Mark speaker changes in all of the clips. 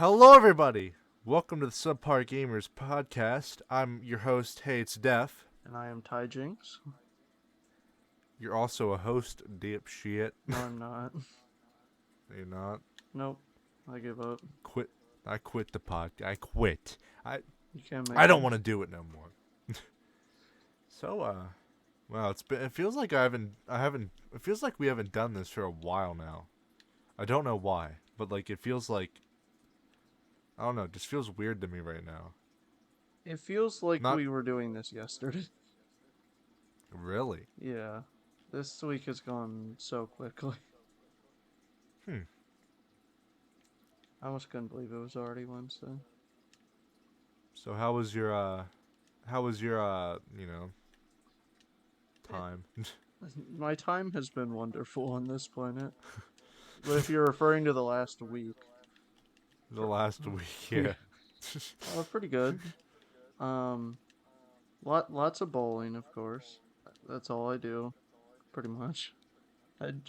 Speaker 1: Hello, everybody. Welcome to the Subpar Gamers podcast. I'm your host. Hey, it's Def.
Speaker 2: And I am Ty Jinx.
Speaker 1: You're also a host, dipshit.
Speaker 2: No, I'm not.
Speaker 1: You're not.
Speaker 2: Nope. I give up.
Speaker 1: Quit. I quit the podcast. I quit. I
Speaker 2: You can't
Speaker 1: I
Speaker 2: make
Speaker 1: don't
Speaker 2: me.
Speaker 1: want to do it no more. So, well, it's been. It feels like I haven't. It feels like we haven't done this for a while now. I don't know why, but like it feels like. I don't know. It just feels weird to me right now.
Speaker 2: It feels like
Speaker 1: Not
Speaker 2: we were doing this yesterday.
Speaker 1: really.
Speaker 2: Yeah. This week has gone so quickly.
Speaker 1: Hmm.
Speaker 2: I almost couldn't believe it was already Wednesday.
Speaker 1: So how was your time?
Speaker 2: My time has been wonderful on this planet. But if you're referring to the last week,
Speaker 1: The last week,
Speaker 2: yeah,
Speaker 1: yeah.
Speaker 2: pretty good. Um, lots of bowling, of course. That's all I do, pretty much.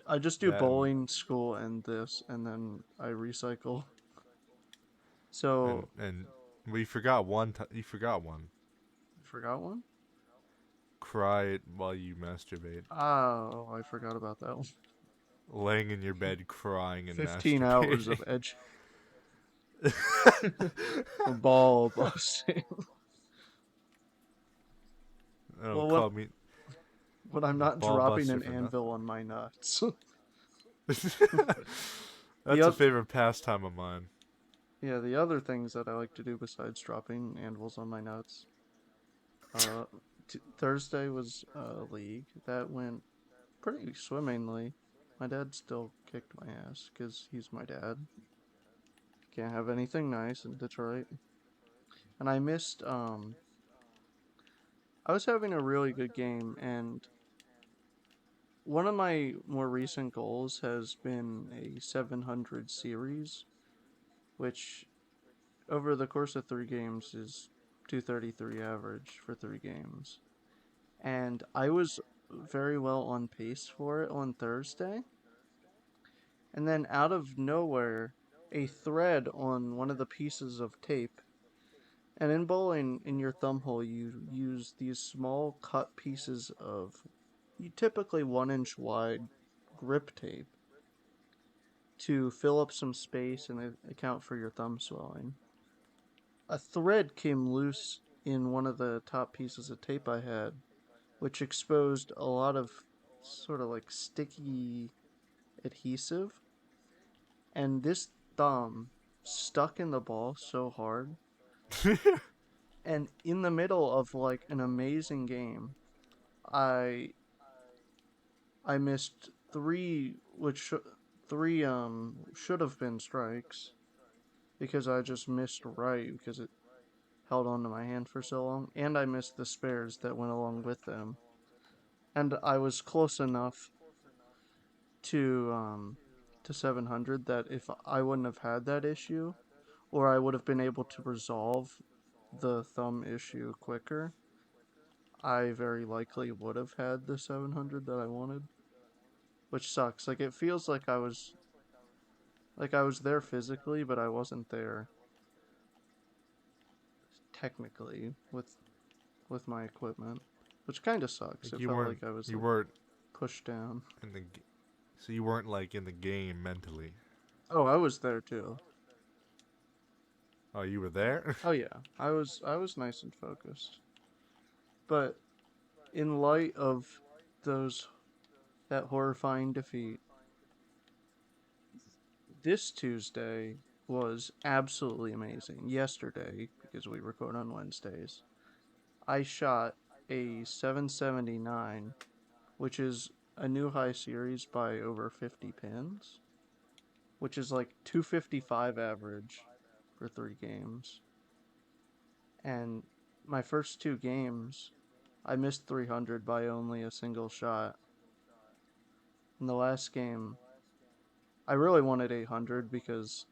Speaker 2: I just do
Speaker 1: That
Speaker 2: bowling, school, and this, and then I recycle.
Speaker 1: and
Speaker 2: So,
Speaker 1: and we forgot one. You forgot one.
Speaker 2: forgot one?
Speaker 1: Cry it while you masturbate.
Speaker 2: Oh, I forgot about that one.
Speaker 1: Laying in your bed crying and
Speaker 2: 15 hours
Speaker 1: masturbating.
Speaker 2: of edge ball busting.
Speaker 1: Oh,
Speaker 2: Well,
Speaker 1: call me
Speaker 2: when I'm not
Speaker 1: ball
Speaker 2: dropping
Speaker 1: buster
Speaker 2: an
Speaker 1: for
Speaker 2: anvil
Speaker 1: nothing.
Speaker 2: on my nuts. the
Speaker 1: That's a
Speaker 2: other,
Speaker 1: favorite pastime of mine.
Speaker 2: yeah, the other things that I like to do besides dropping anvils on my nuts. Uh, Thursday was league that went pretty swimmingly. My dad still kicked my ass because he's my dad. Can't have anything nice in Detroit. And I missed I was having a really good game, and one of my more recent goals has been a 700 series, which over the course of 3 games is 233 average for 3 games. And I was very well on pace for it on Thursday. And then out of nowhere, a thread on one of the pieces of tape. And in bowling, in your thumb hole, you use these small cut pieces of typically 1 inch wide grip tape to fill up some space and account for your thumb swelling. A thread came loose in one of the top pieces of tape I had, which exposed a lot of sort of like sticky adhesive, and this thumb stuck in the ball so hard. And in the middle of like an amazing game, I I missed three should have been strikes because I just missed right because it held on to my hand for so long, and I missed the spares that went along with them. And I was close enough to 700 that if I wouldn't have had that issue, or I would have been able to resolve the thumb issue quicker, I very likely would have had the 700 that I wanted, which sucks. Like it feels like I was there physically, but I wasn't there technically with my equipment, which kind of sucks.
Speaker 1: Like
Speaker 2: It felt like I was
Speaker 1: you
Speaker 2: like
Speaker 1: weren't
Speaker 2: pushed down.
Speaker 1: in the, so you weren't like in the game mentally.
Speaker 2: Oh, I was there too.
Speaker 1: Oh, you were there.
Speaker 2: Oh yeah, I was nice and focused. But in light of those that horrifying defeat, this Tuesday was absolutely amazing. Yesterday, because we record on Wednesdays, I shot a 779, which is a new high series by over 50 pins, which is like 255 average for 3 games. And my first 2 games, I missed 300 by only a single shot. In the last game, I really wanted 800 because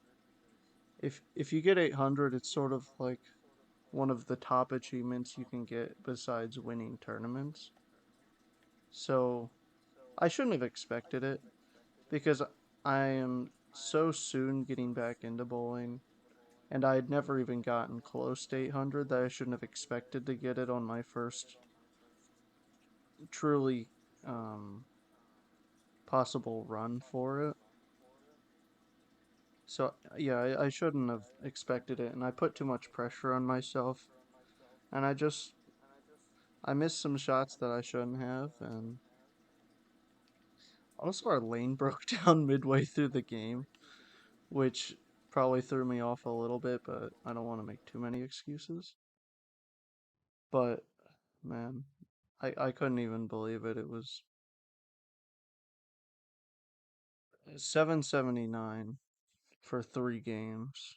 Speaker 2: if you get 800, it's sort of like one of the top achievements you can get besides winning tournaments. So I shouldn't have expected it because I am so soon getting back into bowling. and I had never even gotten close to 800. That I shouldn't have expected to get it on my first truly um, possible run for it. So yeah, I shouldn't have expected it, and I put too much pressure on myself, and I missed some shots that I shouldn't have, and also our lane broke down midway through the game, which probably threw me off a little bit, but I don't want to make too many excuses. But man, I couldn't even believe it. It was 779 for 3 games,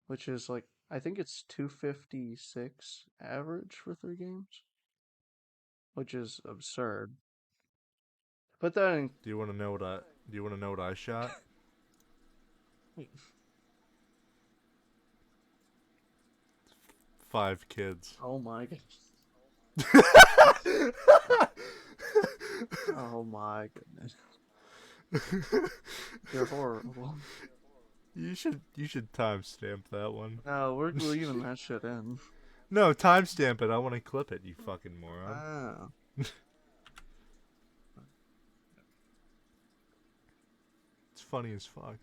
Speaker 2: which is like I think it's 256 average for 3 games, which is absurd. Put that in.
Speaker 1: Do you want to know what I? Do you want to know what I shot? 5 kids.
Speaker 2: Oh my god. Oh my goodness. You're horrible.
Speaker 1: You should timestamp that one.
Speaker 2: No, we're leaving that shit in.
Speaker 1: No, timestamp it. I want to clip it. You fucking moron.
Speaker 2: Ah.
Speaker 1: It's funny as fuck.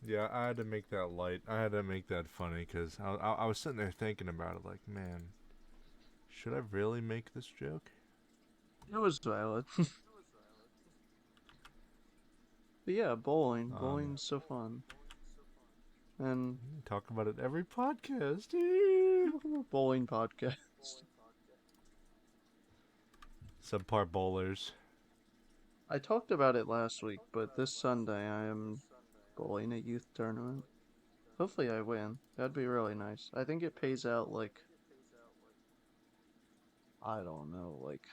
Speaker 1: Yeah, I had to make that light. I had to make that funny because I was sitting there thinking about it, like, man, should I really make this joke?
Speaker 2: It was valid. But yeah, bowling.
Speaker 1: Um,
Speaker 2: Bowling's so fun. And
Speaker 1: talk about it every podcast.
Speaker 2: bowling podcast.
Speaker 1: Subpar bowlers.
Speaker 2: I talked about it last week, but this Sunday I am bowling a youth tournament. Hopefully I win. That'd be really nice. I think it pays out like I don't know, like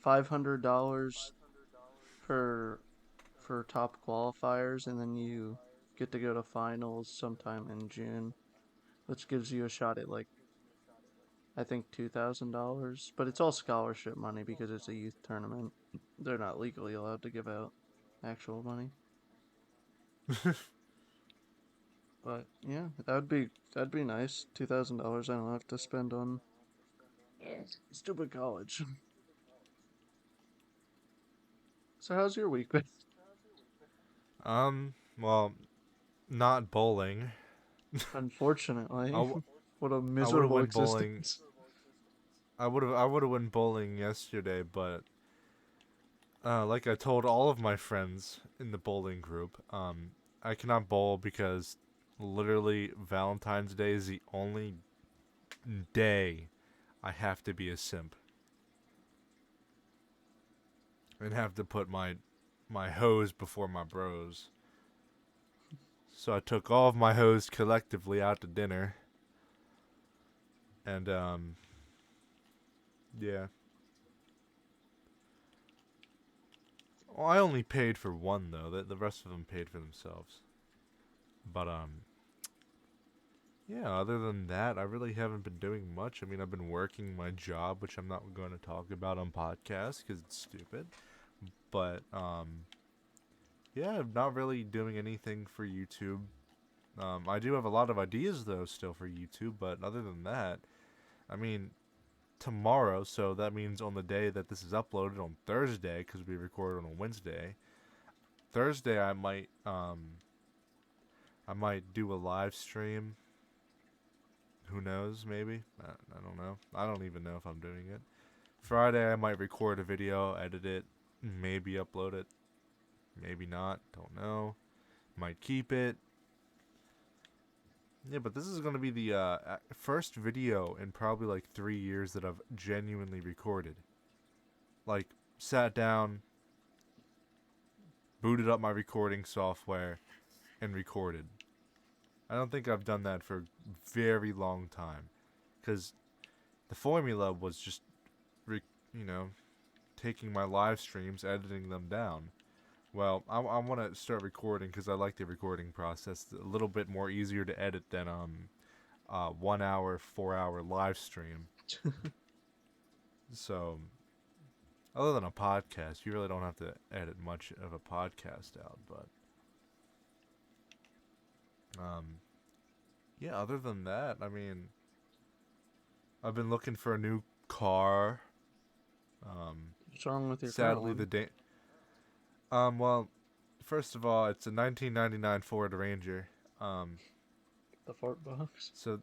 Speaker 2: $500 per for top qualifiers, and then you get to go to finals sometime in June, which gives you a shot at like I think $2,000, but it's all scholarship money because it's a youth tournament. They're not legally allowed to give out actual money. But yeah, that'd be nice. $2,000 I don't have to spend on stupid college. So how's your week been?
Speaker 1: Well, not bowling.
Speaker 2: Unfortunately,
Speaker 1: I, w-
Speaker 2: what a
Speaker 1: I would have
Speaker 2: miserable
Speaker 1: went bowling.
Speaker 2: existence.
Speaker 1: I would have went bowling yesterday, but like I told all of my friends in the bowling group, I cannot bowl because literally Valentine's Day is the only day I have to be a simp and have to put my hoes before my bros. So I took all of my hoes collectively out to dinner, and yeah. Well, I only paid for one though. The rest of them paid for themselves. But yeah. Other than that, I really haven't been doing much. I mean, I've been working my job, which I'm not going to talk about on podcast because it's stupid. But yeah, I'm not really doing anything for YouTube. I do have a lot of ideas though still for YouTube, but other than that, I mean, tomorrow, so that means on the day that this is uploaded on Thursday, because we recorded on a Wednesday. Thursday, I might do a live stream. Who knows? Maybe I don't know. I don't even know if I'm doing it. Friday, I might record a video, edit it, maybe upload it, maybe not. Don't know. Might keep it. Yeah, but this is gonna be the first video in probably like 3 years that I've genuinely recorded. Like, sat down, booted up my recording software, and recorded. I don't think I've done that for a very long time. Because the formula was just, you know, taking my live streams, editing them down. Well, I want to start recording because I like the recording process. It's a little bit more easier to edit than 1 hour, 4 hour live stream. So Other than a podcast, you really don't have to edit much of a podcast out. But um, yeah. Other than that, I mean, I've been looking for a new car.
Speaker 2: What's wrong with your current
Speaker 1: Sadly,
Speaker 2: one?
Speaker 1: the day. Well, first of all, it's a 1999 Ford Ranger. Um,
Speaker 2: The fart box.
Speaker 1: so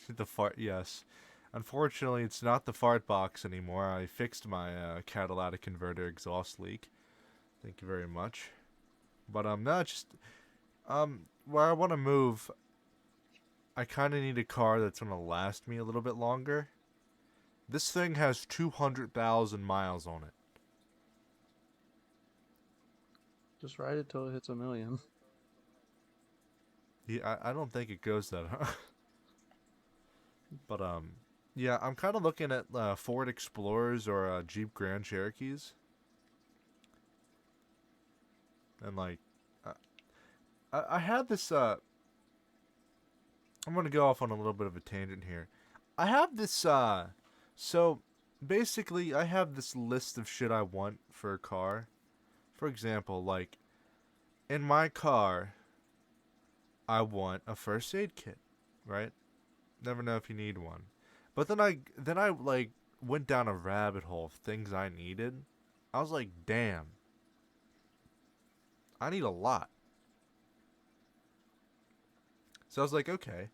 Speaker 1: the fart, yes. Unfortunately, it's not the fart box anymore. I fixed my catalytic converter exhaust leak. Thank you very much. But no, just where I want to move, I kind of need a car that's gonna last me a little bit longer. This thing has 200,000 miles on it.
Speaker 2: Just ride it till it hits 1,000,000.
Speaker 1: Yeah, I don't think it goes that high. But yeah, I'm kind of looking at Ford Explorers or Jeep Grand Cherokees, and like, I had this. I'm gonna go off on a little bit of a tangent here. I have this. So basically, I have this list of shit I want for a car. For example, like in my car, I want a first aid kit, right? Never know if you need one. But then I like went down a rabbit hole of things I needed. I was like, damn, I need a lot. So I was like, okay,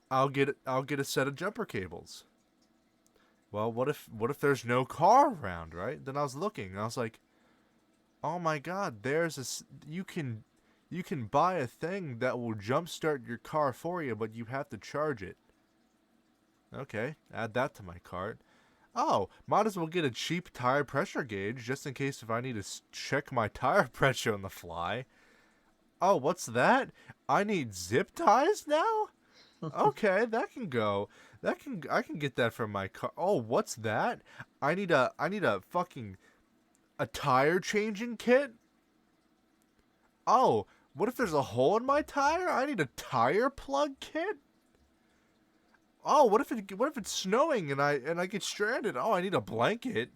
Speaker 1: I'll get a set of jumper cables. Well, what if there's no car around, right? Then I was looking, and I was like, oh my god, you can buy a thing that will jumpstart your car for you, but you have to charge it. Okay, add that to my cart. Oh, might as well get a cheap tire pressure gauge just in case if I need to check my tire pressure on the fly. Oh, what's that? I need zip ties now? Okay, that can go. I can get that from my car. Oh, what's that? I need a fucking a tire changing kit? Oh, what if there's a hole in my tire? I need a tire plug kit? Oh, what if it's snowing and I get stranded? Oh, I need a blanket,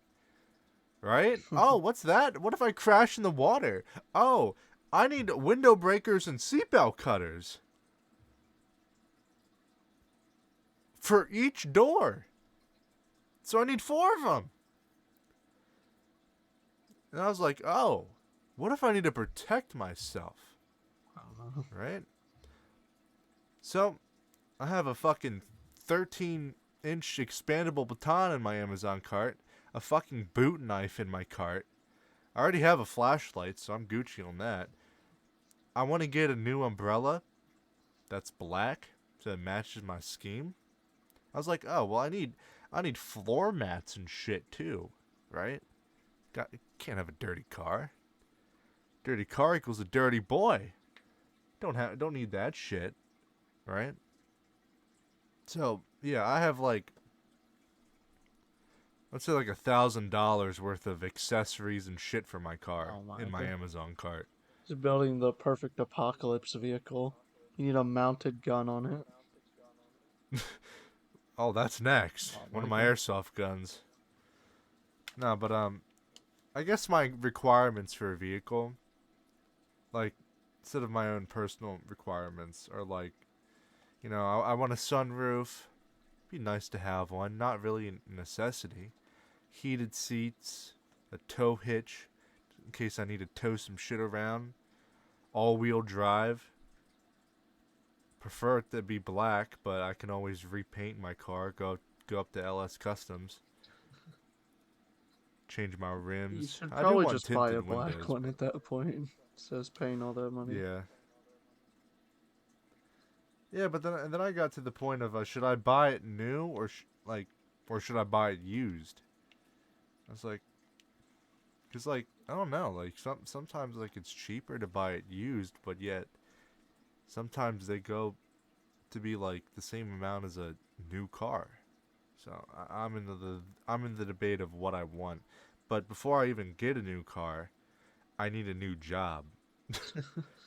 Speaker 1: right? Oh, what's that? What if I crash in the water? Oh, I need window breakers and seatbelt cutters for each door. So I need 4 of them. And I was like, "Oh, what if I need to protect myself?"
Speaker 2: I don't know.
Speaker 1: Right? So, I have a fucking 13-inch expandable baton in my Amazon cart, a fucking boot knife in my cart. I already have a flashlight, so I'm Gucci on that. I want to get a new umbrella that's black so it matches my scheme. I was like, "Oh, well I need floor mats and shit too, right? Can't have a dirty car. Dirty car equals a dirty boy. Don't need that shit, right?" So, yeah, I have like let's say like $1,000 worth of accessories and shit for my car
Speaker 2: Oh my
Speaker 1: in my
Speaker 2: god.
Speaker 1: Amazon cart.
Speaker 2: Just building the perfect apocalypse vehicle. You need a mounted gun on it.
Speaker 1: Oh, that's next.
Speaker 2: Oh
Speaker 1: One
Speaker 2: my
Speaker 1: of my
Speaker 2: god.
Speaker 1: airsoft guns. No, but I guess my requirements for a vehicle, like instead of my own personal requirements, are like, I want a sunroof. Be nice to have one. Not really a necessity. Heated seats, a tow hitch, in case I need to tow some shit around. All-wheel drive. Prefer it to be black, but I can always repaint my car. Go up to LS Customs. Change my
Speaker 2: You
Speaker 1: rims.
Speaker 2: should
Speaker 1: I do
Speaker 2: probably
Speaker 1: want
Speaker 2: just buy a
Speaker 1: tinted
Speaker 2: black
Speaker 1: windows,
Speaker 2: one
Speaker 1: but
Speaker 2: at that point. Says paying all that money.
Speaker 1: yeah. Yeah, but then I got to the point of should I buy it new or should I buy it used? I was like, cause like I don't know, like sometimes like it's cheaper to buy it used, but yet sometimes they go to be like the same amount as a new car. So I'm in the debate of what I want. But before I even get a new car, I need a new job.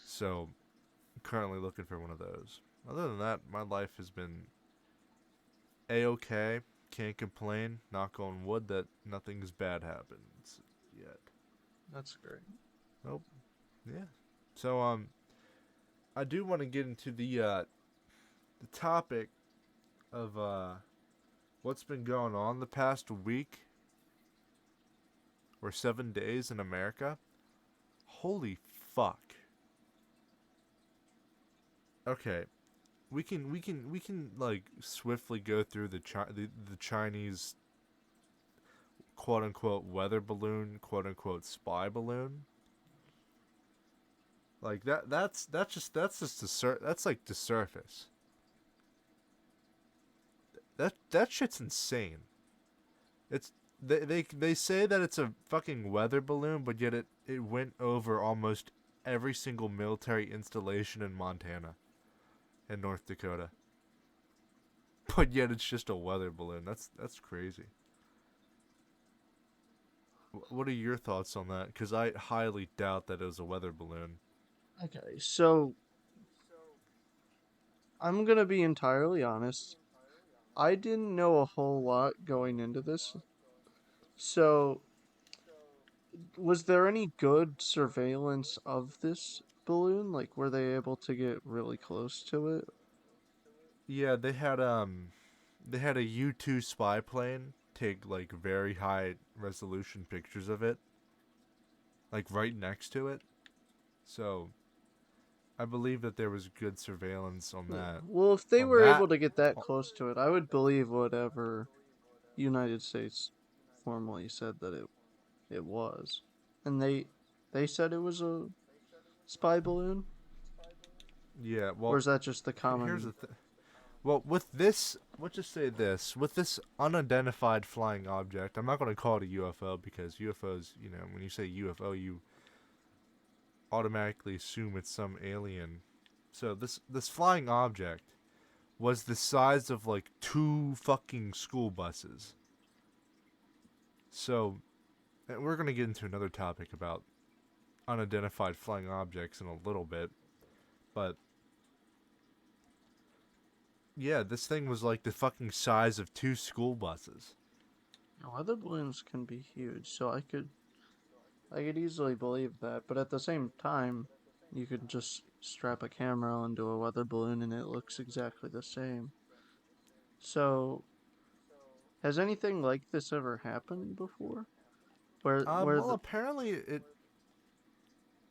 Speaker 1: So I'm currently looking for one of those. Other than that, my life has been a-okay. can't complain. Knock on wood that nothing's bad happens yet.
Speaker 2: That's great.
Speaker 1: Nope. Yeah. So I do want to get into the topic of what's been going on the past week or 7 days in America. Holy fuck. Okay, we can like swiftly go through the Chinese quote unquote weather balloon, quote unquote spy balloon. Like that's just that's like the surface. That shit's insane. It's they say that it's a fucking weather balloon, but yet it went over almost every single military installation in Montana and North Dakota. But yet it's just a weather balloon. That's crazy. What are your thoughts on that? Because I highly doubt that it was a weather balloon.
Speaker 2: Okay, so I'm gonna be entirely honest. I didn't know a whole lot going into this. So, was there any good surveillance of this balloon? Like, were they able to get really close to it?
Speaker 1: Yeah, they had a U-2 spy plane take like very high resolution pictures of it, like right next to it. So I believe that there was good surveillance on
Speaker 2: Yeah.
Speaker 1: that.
Speaker 2: Well, if they
Speaker 1: On
Speaker 2: were
Speaker 1: that,
Speaker 2: able to get that close to it, I would believe whatever United States formally said that it was. And they said it was a spy balloon?
Speaker 1: yeah.
Speaker 2: Or
Speaker 1: Well,
Speaker 2: is that just the
Speaker 1: here's
Speaker 2: common?
Speaker 1: the thing. Well, with this, let's just say this: with this unidentified flying object, I'm not going to call it a UFO because UFOs, when you say UFO, you automatically assume it's some alien. So this flying object was the size of like two fucking school buses. So we're gonna get into another topic about unidentified flying objects in a little bit, but yeah, this thing was like the fucking size of two school buses.
Speaker 2: Weather balloons can be huge, so I could easily believe that, but at the same time, you could just strap a camera onto a weather balloon and it looks exactly the same. So, has anything like this ever happened before? Where
Speaker 1: Well,
Speaker 2: the
Speaker 1: apparently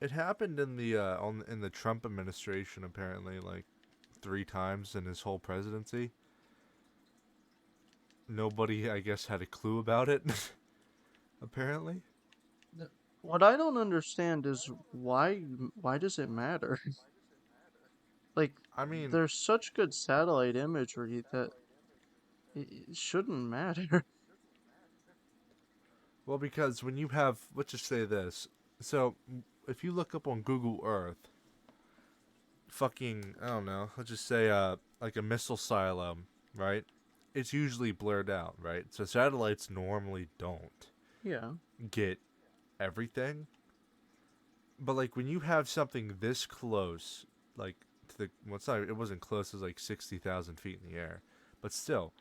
Speaker 1: it happened in the Trump administration. Apparently, like 3 times in his whole presidency. Nobody, I guess, had a clue about it. Apparently,
Speaker 2: what I don't understand is why does it matter? Like
Speaker 1: I mean,
Speaker 2: there's such good satellite imagery that it shouldn't matter.
Speaker 1: well, because when you have, let's just say this. So, if you look up on Google Earth, fucking, I don't know, let's just say, like a missile silo, right? It's usually blurred out, right? So satellites normally don't
Speaker 2: Yeah.
Speaker 1: get everything. But like when you have something this close, like to the, well, it wasn't close, it was like 60,000 feet in the air. But still,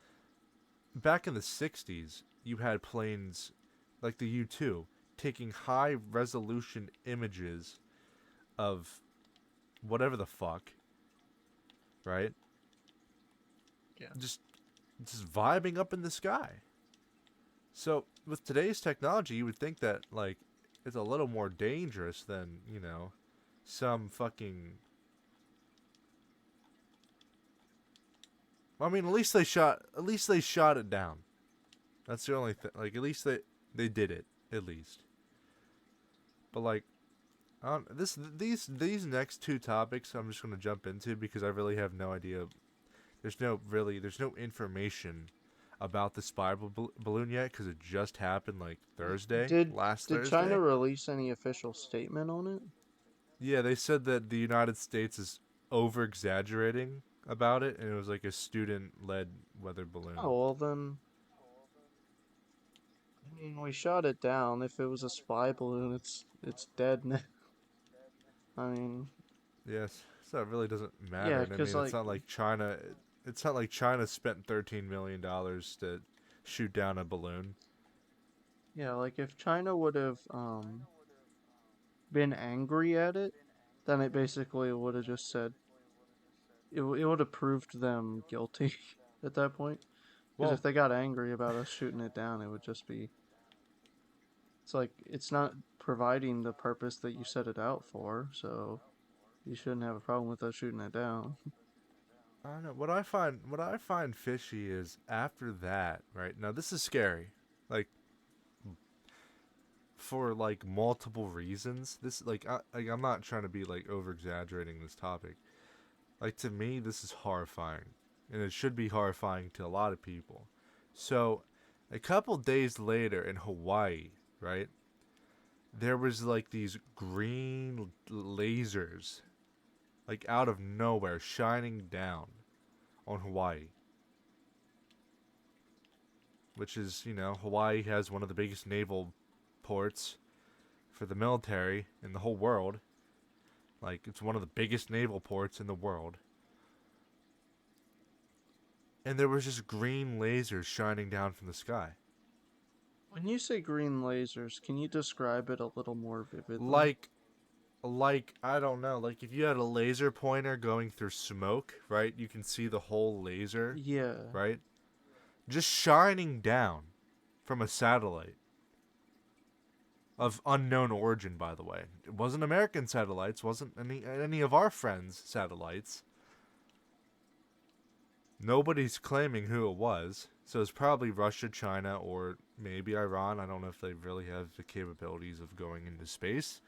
Speaker 1: back in the 60s, you had planes like the U-2 taking high resolution images of whatever the fuck, right?
Speaker 2: Yeah.
Speaker 1: Just just vibing up in the sky. So with today's technology, you would think that like it's a little more dangerous than some fucking. I mean, at least they shot it down. That's the only thing. Like at least they did it at least. But like these next two topics, I'm just gonna jump into because I really have no idea. There's no information about the spy balloon yet because it just happened like
Speaker 2: Did
Speaker 1: last
Speaker 2: did China
Speaker 1: Thursday.
Speaker 2: release any official statement on it?
Speaker 1: Yeah, they said that the United States is over exaggerating about it, and it was like a student led weather balloon.
Speaker 2: Oh, well then, I mean, we shot it down. If it was a spy balloon, it's dead now. I mean,
Speaker 1: Yes, so it really doesn't matter,
Speaker 2: yeah,
Speaker 1: and I
Speaker 2: cause
Speaker 1: mean
Speaker 2: like,
Speaker 1: it's not like China. It's not like China spent $13 million to shoot down a balloon.
Speaker 2: Yeah, like if China would have been angry at it, then it basically would have just said it would have proved them guilty at that point. Because if
Speaker 1: Well,
Speaker 2: they got angry about us shooting it down, it would just be it's like it's not providing the purpose that you set it out for, so you shouldn't have a problem with us shooting it down.
Speaker 1: I don't know. What I find fishy is after that, right? Now this is scary. Like for like multiple reasons. This I'm not trying to be like over exaggerating this topic. Like to me this is horrifying. And it should be horrifying to a lot of people. So, a couple days later in Hawaii, right? There was like these green lasers like out of nowhere shining down on Hawaii, which is, Hawaii has one of the biggest naval ports for the military in the whole world. Like, it's one of the biggest naval ports in the world. And there was just green lasers shining down from the sky.
Speaker 2: When you say green lasers, can you describe it a little more vividly?
Speaker 1: Like, like, I don't know, like if you had a laser pointer going through smoke, right? You can see the whole laser,
Speaker 2: Yeah.
Speaker 1: right? Just shining down from a satellite of unknown origin, by the way. It wasn't American satellites, wasn't any of our friends' satellites. Nobody's claiming who it was, so it's probably Russia, China, or maybe Iran. I don't know if they really have the capabilities of going into space.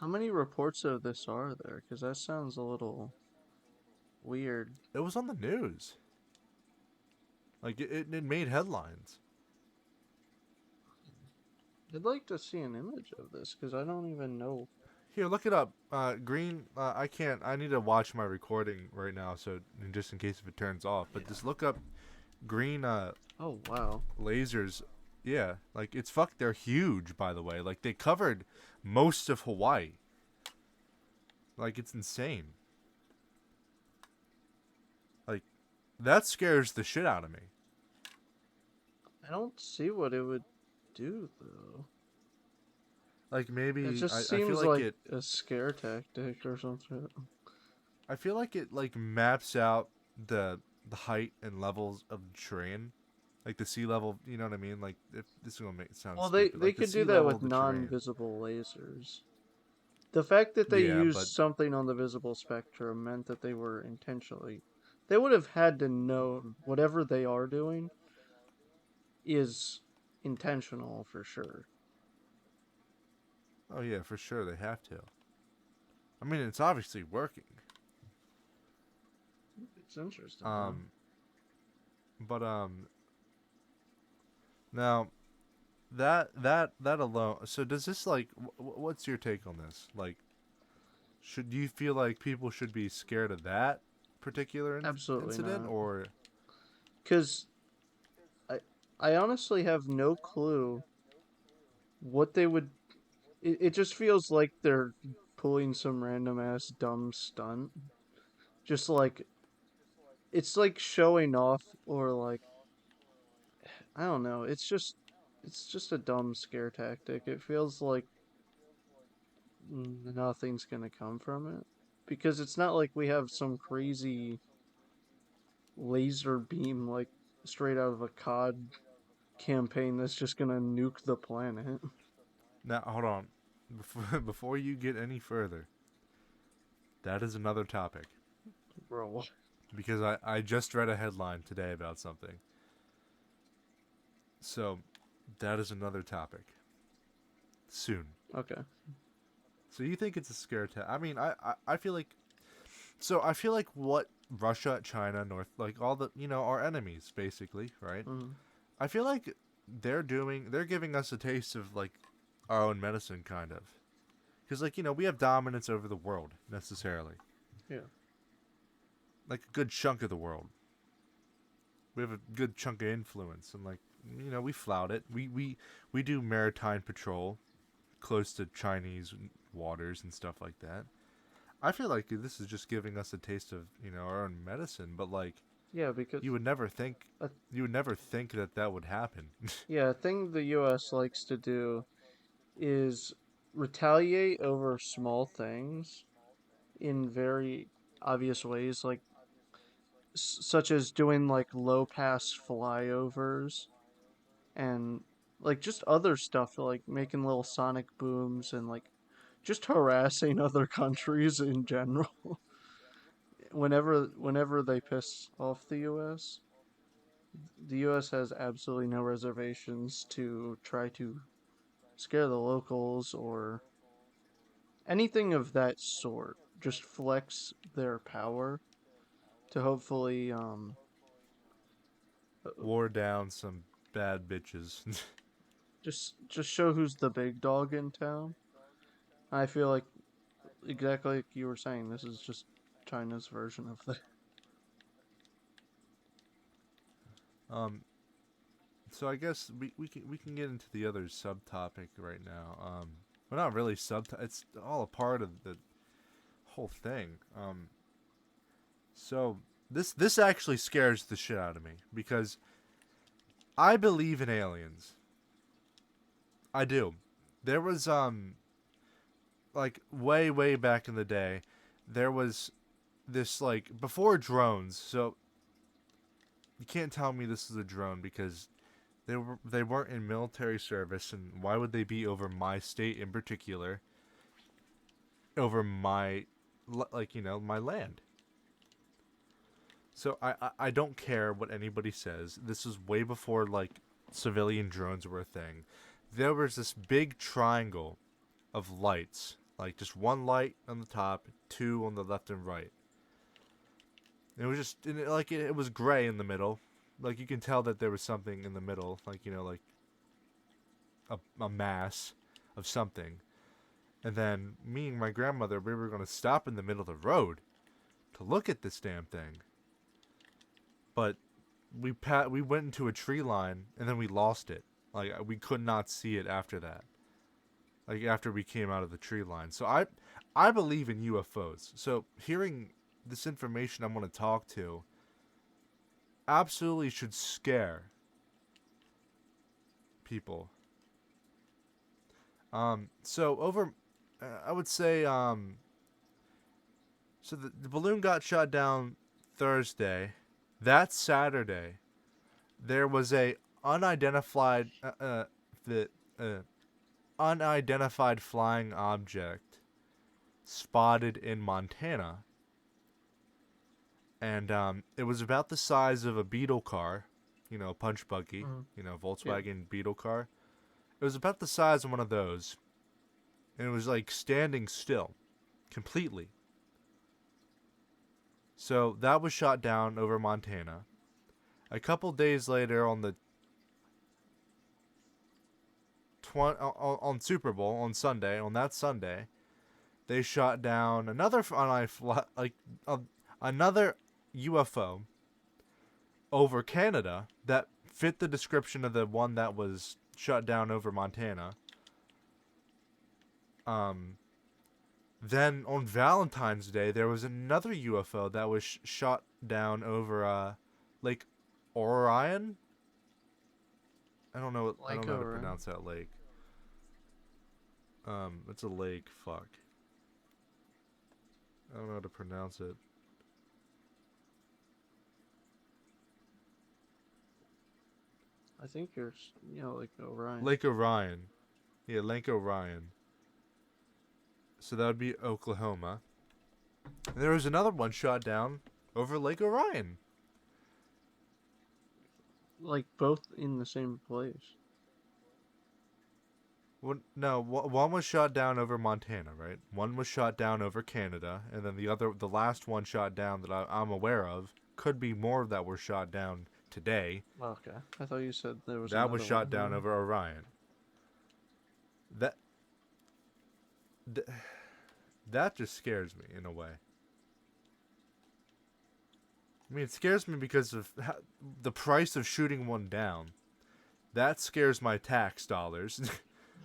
Speaker 2: How many reports of this are there? Because that sounds a little weird.
Speaker 1: It was on the news. Like, it made headlines.
Speaker 2: I'd like to see an image of this because I don't even know.
Speaker 1: Here, look it up. Green. I can't. I need to watch my recording right now, so just in case if it turns off. But
Speaker 2: Yeah.
Speaker 1: just look up green
Speaker 2: Oh, wow.
Speaker 1: lasers. Yeah, like it's fuck. They're huge, by the way. Like they covered most of Hawaii. Like it's insane. Like that scares the shit out of me.
Speaker 2: I don't see what it would do, though.
Speaker 1: Like
Speaker 2: It
Speaker 1: maybe
Speaker 2: just
Speaker 1: I feel
Speaker 2: seems
Speaker 1: like
Speaker 2: like
Speaker 1: it.
Speaker 2: a scare tactic or something.
Speaker 1: I feel like it like maps out the height and levels of the terrain, like the sea level. You know what I mean? Like if this is gonna make it sound
Speaker 2: Well, they,
Speaker 1: stupid.
Speaker 2: they
Speaker 1: Like the
Speaker 2: could
Speaker 1: sea
Speaker 2: do that
Speaker 1: level
Speaker 2: with
Speaker 1: of the terrain.
Speaker 2: non-visible lasers. The fact that they
Speaker 1: Yeah,
Speaker 2: used
Speaker 1: but
Speaker 2: something on the visible spectrum meant that they were intentionally. They would have had to know whatever they are doing is intentional for sure.
Speaker 1: oh yeah, for sure they have to. I mean, it's obviously working.
Speaker 2: It's interesting, though.
Speaker 1: Um, but now that alone. So does this like what's your take on this? Like, should you feel like people should be scared of that particular
Speaker 2: Absolutely
Speaker 1: incident,
Speaker 2: not.
Speaker 1: or
Speaker 2: Because I, I honestly have no clue what they would. It just feels like they're pulling some random ass dumb stunt. Just like it's like showing off or like I don't know. It's just a dumb scare tactic. It feels like nothing's gonna come from it because it's not like we have some crazy laser beam like straight out of a COD campaign that's just gonna nuke the planet.
Speaker 1: now hold on, before you get any further, that is another topic
Speaker 2: Bro.
Speaker 1: because I just read a headline today about something. So that is another topic soon.
Speaker 2: Okay.
Speaker 1: So you think it's a scare tactic? I mean, I feel like I feel like what Russia, China, North, like all the our enemies basically, right?
Speaker 2: Mm,
Speaker 1: I feel like they're giving us a taste of like our own medicine, kind of, because like we have dominance over the world necessarily,
Speaker 2: yeah.
Speaker 1: like a good chunk of the world. We have a good chunk of influence, and like we flout it. We do maritime patrol close to Chinese waters and stuff like that. I feel like this is just giving us a taste of our own medicine, but like
Speaker 2: Yeah, because
Speaker 1: You would never think.
Speaker 2: uh,
Speaker 1: You would never think that that would happen.
Speaker 2: yeah, a thing the U.S. likes to do is retaliate over small things in very obvious ways, like such as doing like low pass flyovers and like just other stuff like making little sonic booms and like just harassing other countries in general. Whenever they piss off the US has absolutely no reservations to try to scare the locals or anything of that sort. Just flex their power to hopefully
Speaker 1: Wore down some bad bitches.
Speaker 2: just show who's the big dog in town. I feel like exactly like you were saying, this is just China's version of that.
Speaker 1: um, so I guess we can get into the other subtopic right now. Well, not really sub. It's all a part of the whole thing. So this actually scares the shit out of me because I believe in aliens. I do. There was like way back in the day, there was this like before drones. So you can't tell me this is a drone because they weren't in military service, and why would they be over my state in particular, over my like my land? So I don't care what anybody says. This is way before like civilian drones were a thing. There was this big triangle of lights, like just one light on the top, two on the left and right. It was just like it was gray in the middle. Like you can tell that there was something in the middle, like like a mass of something. And then me and my grandmother, we were gonna stop in the middle of the road to look at this damn thing. But we went into a tree line and then we lost it. Like we could not see it after that. Like after we came out of the tree line. So I believe in UFOs. So hearing this information I'm going to talk to absolutely should scare people. So over I would say so the balloon got shot down Thursday. That Saturday there was a unidentified the unidentified flying object spotted in Montana, and it was about the size of a Beetle car, punch buggy,
Speaker 2: Mm-hmm. Yeah,
Speaker 1: Volkswagen Beetle car. It was about the size of one of those, and it was like standing still, completely. So that was shot down over Montana. A couple days later, on the on Super Bowl on Sunday, on that Sunday, they shot down another another UFO over Canada that fit the description of the one that was shot down over Montana. Um, then on Valentine's Day, there was another UFO that was shot down over Lake Orion. I don't know. I don't
Speaker 2: like
Speaker 1: know how to
Speaker 2: over.
Speaker 1: pronounce that lake. It's a lake. Fuck. I don't know how to pronounce it.
Speaker 2: I think you're, like Orion.
Speaker 1: Lake Orion. Yeah, Lake Orion. So that would be Oklahoma. And there was another one shot down over Lake Orion.
Speaker 2: Like both in the same place.
Speaker 1: No, one was shot down over Montana, right? One was shot down over Canada, and then the last one shot down that I'm aware of, could be more that were shot down today.
Speaker 2: Okay, I thought you said there was
Speaker 1: That was
Speaker 2: another
Speaker 1: shot
Speaker 2: one.
Speaker 1: down over Orion. That th- that just scares me in a way. I mean, it scares me because of the price of shooting one down. That scares my tax dollars.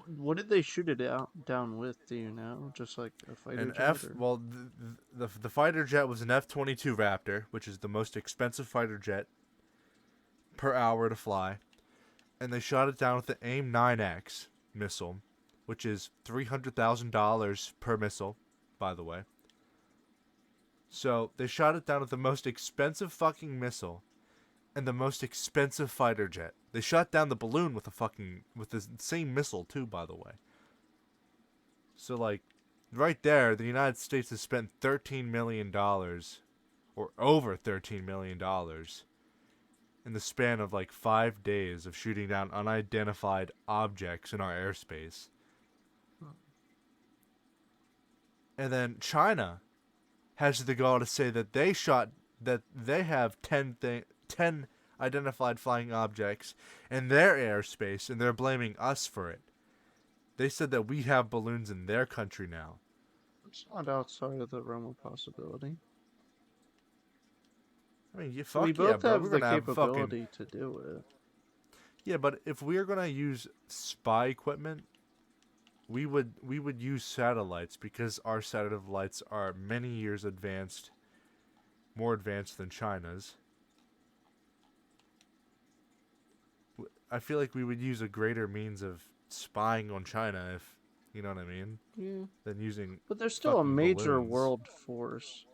Speaker 2: What did they shoot it out down with? Do you know? Just like a fighter
Speaker 1: An
Speaker 2: jet,
Speaker 1: F.
Speaker 2: or
Speaker 1: Well, the fighter jet was an F-22 Raptor, which is the most expensive fighter jet per hour to fly, and they shot it down with the AIM-9X missile, which is $300,000 per missile, by the way. So they shot it down with the most expensive fucking missile and the most expensive fighter jet. They shot down the balloon with the same missile too, by the way. So like, right there, the United States has spent $13 million, or over $13 million, in the span of like 5 days of shooting down unidentified objects in our airspace. And then China has the gall to say that they have 10 identified flying objects in their airspace, and they're blaming us for it. They said that we have balloons in their country now.
Speaker 2: it's not outside of the realm of possibility.
Speaker 1: I mean,
Speaker 2: We
Speaker 1: fuck yeah,
Speaker 2: both
Speaker 1: bro.
Speaker 2: have
Speaker 1: We're
Speaker 2: the
Speaker 1: gonna have fucking
Speaker 2: capability to do it.
Speaker 1: yeah. But if we're gonna use spy equipment, we would use satellites, because our satellites are many years advanced, more advanced than China's. I feel like we would use a greater means of spying on China, if you know what I mean,
Speaker 2: Yeah,
Speaker 1: than using
Speaker 2: but they're still a
Speaker 1: fucking
Speaker 2: major
Speaker 1: balloons.
Speaker 2: world force.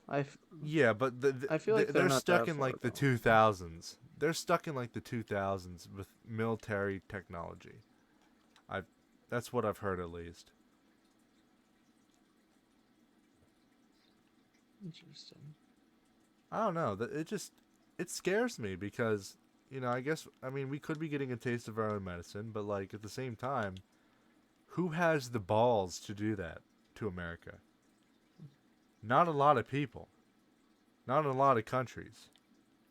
Speaker 2: I, f-
Speaker 1: Yeah, but
Speaker 2: I feel like they're
Speaker 1: they're
Speaker 2: not
Speaker 1: stuck
Speaker 2: that
Speaker 1: in
Speaker 2: far
Speaker 1: like the
Speaker 2: gone.
Speaker 1: 2000s. They're stuck in like the 2000s with military technology. I That's what I've heard, at least.
Speaker 2: Interesting.
Speaker 1: I don't know. It scares me because, I mean, we could be getting a taste of our own medicine, but like at the same time, who has the balls to do that to America? Not a lot of people. Not in a lot of countries.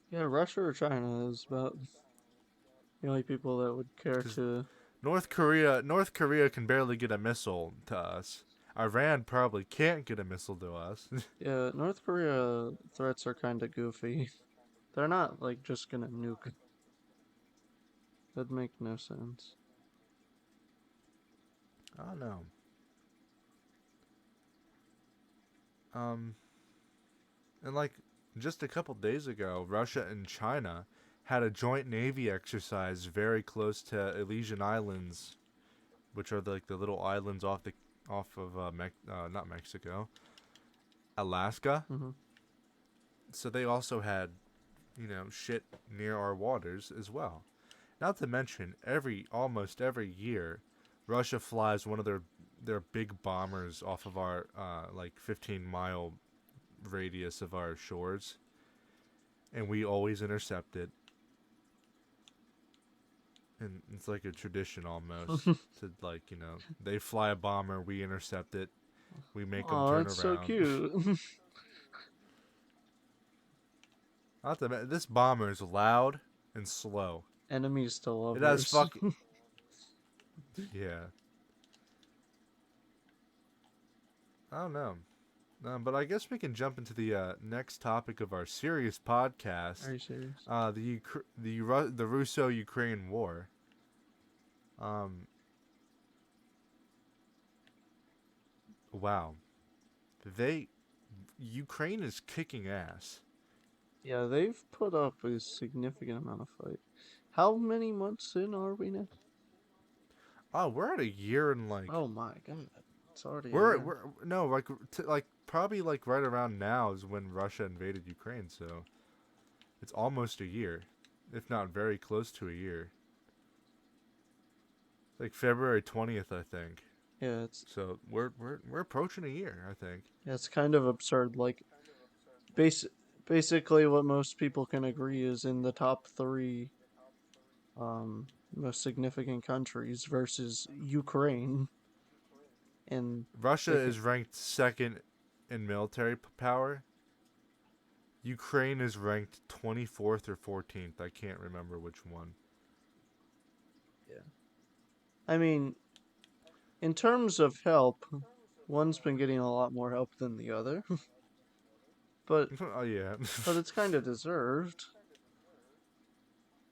Speaker 2: Yeah, Russia or China is about the only people that would care
Speaker 1: Because
Speaker 2: to.
Speaker 1: North Korea can barely get a missile to us. Iran probably can't get a missile to us.
Speaker 2: Yeah, North Korea threats are kind of goofy. They're not like just gonna nuke. That'd make no sense.
Speaker 1: I don't know. Um, and like just a couple days ago, Russia and China had a joint navy exercise very close to Elysian Islands, which are like the little islands off of not Mexico, Alaska.
Speaker 2: Hmm.
Speaker 1: So they also had, shit near our waters as well. Not to mention, almost every year, Russia flies one of their big bombers off of our like 15-mile radius of our shores, and we always intercept it. And it's like a tradition almost to, like, they fly a bomber, we intercept it, we make them
Speaker 2: Oh,
Speaker 1: turn
Speaker 2: it's so
Speaker 1: around.
Speaker 2: cute.
Speaker 1: Not to mention, this bomber is loud and slow.
Speaker 2: Enemies to
Speaker 1: It has
Speaker 2: lovers.
Speaker 1: fucking yeah. I don't know. But I guess we can jump into the next topic of our serious
Speaker 2: Are
Speaker 1: podcast.
Speaker 2: you serious?
Speaker 1: The Russo-Ukraine war. Um, wow, they Ukraine is kicking ass.
Speaker 2: Yeah, they've put up a significant amount of fight. How many months in are we now?
Speaker 1: Oh, we're at a year and like
Speaker 2: Oh my god, it's already a
Speaker 1: we're
Speaker 2: year.
Speaker 1: we're no like like probably like right around now is when Russia invaded Ukraine. So it's almost a year, if not very close to a year. Like February 20th, I think.
Speaker 2: Yeah,
Speaker 1: So we're approaching a year, I think.
Speaker 2: it's kind of absurd. Like, base, basically, what most people can agree is in the top three most significant countries versus Ukraine, and
Speaker 1: Russia
Speaker 2: they can.
Speaker 1: is ranked second in military power. Ukraine is ranked 24th or 14th. I can't remember which one.
Speaker 2: Yeah. I mean, in terms of help, one's been getting a lot more help than the other, but
Speaker 1: Oh yeah.
Speaker 2: it's kind of deserved.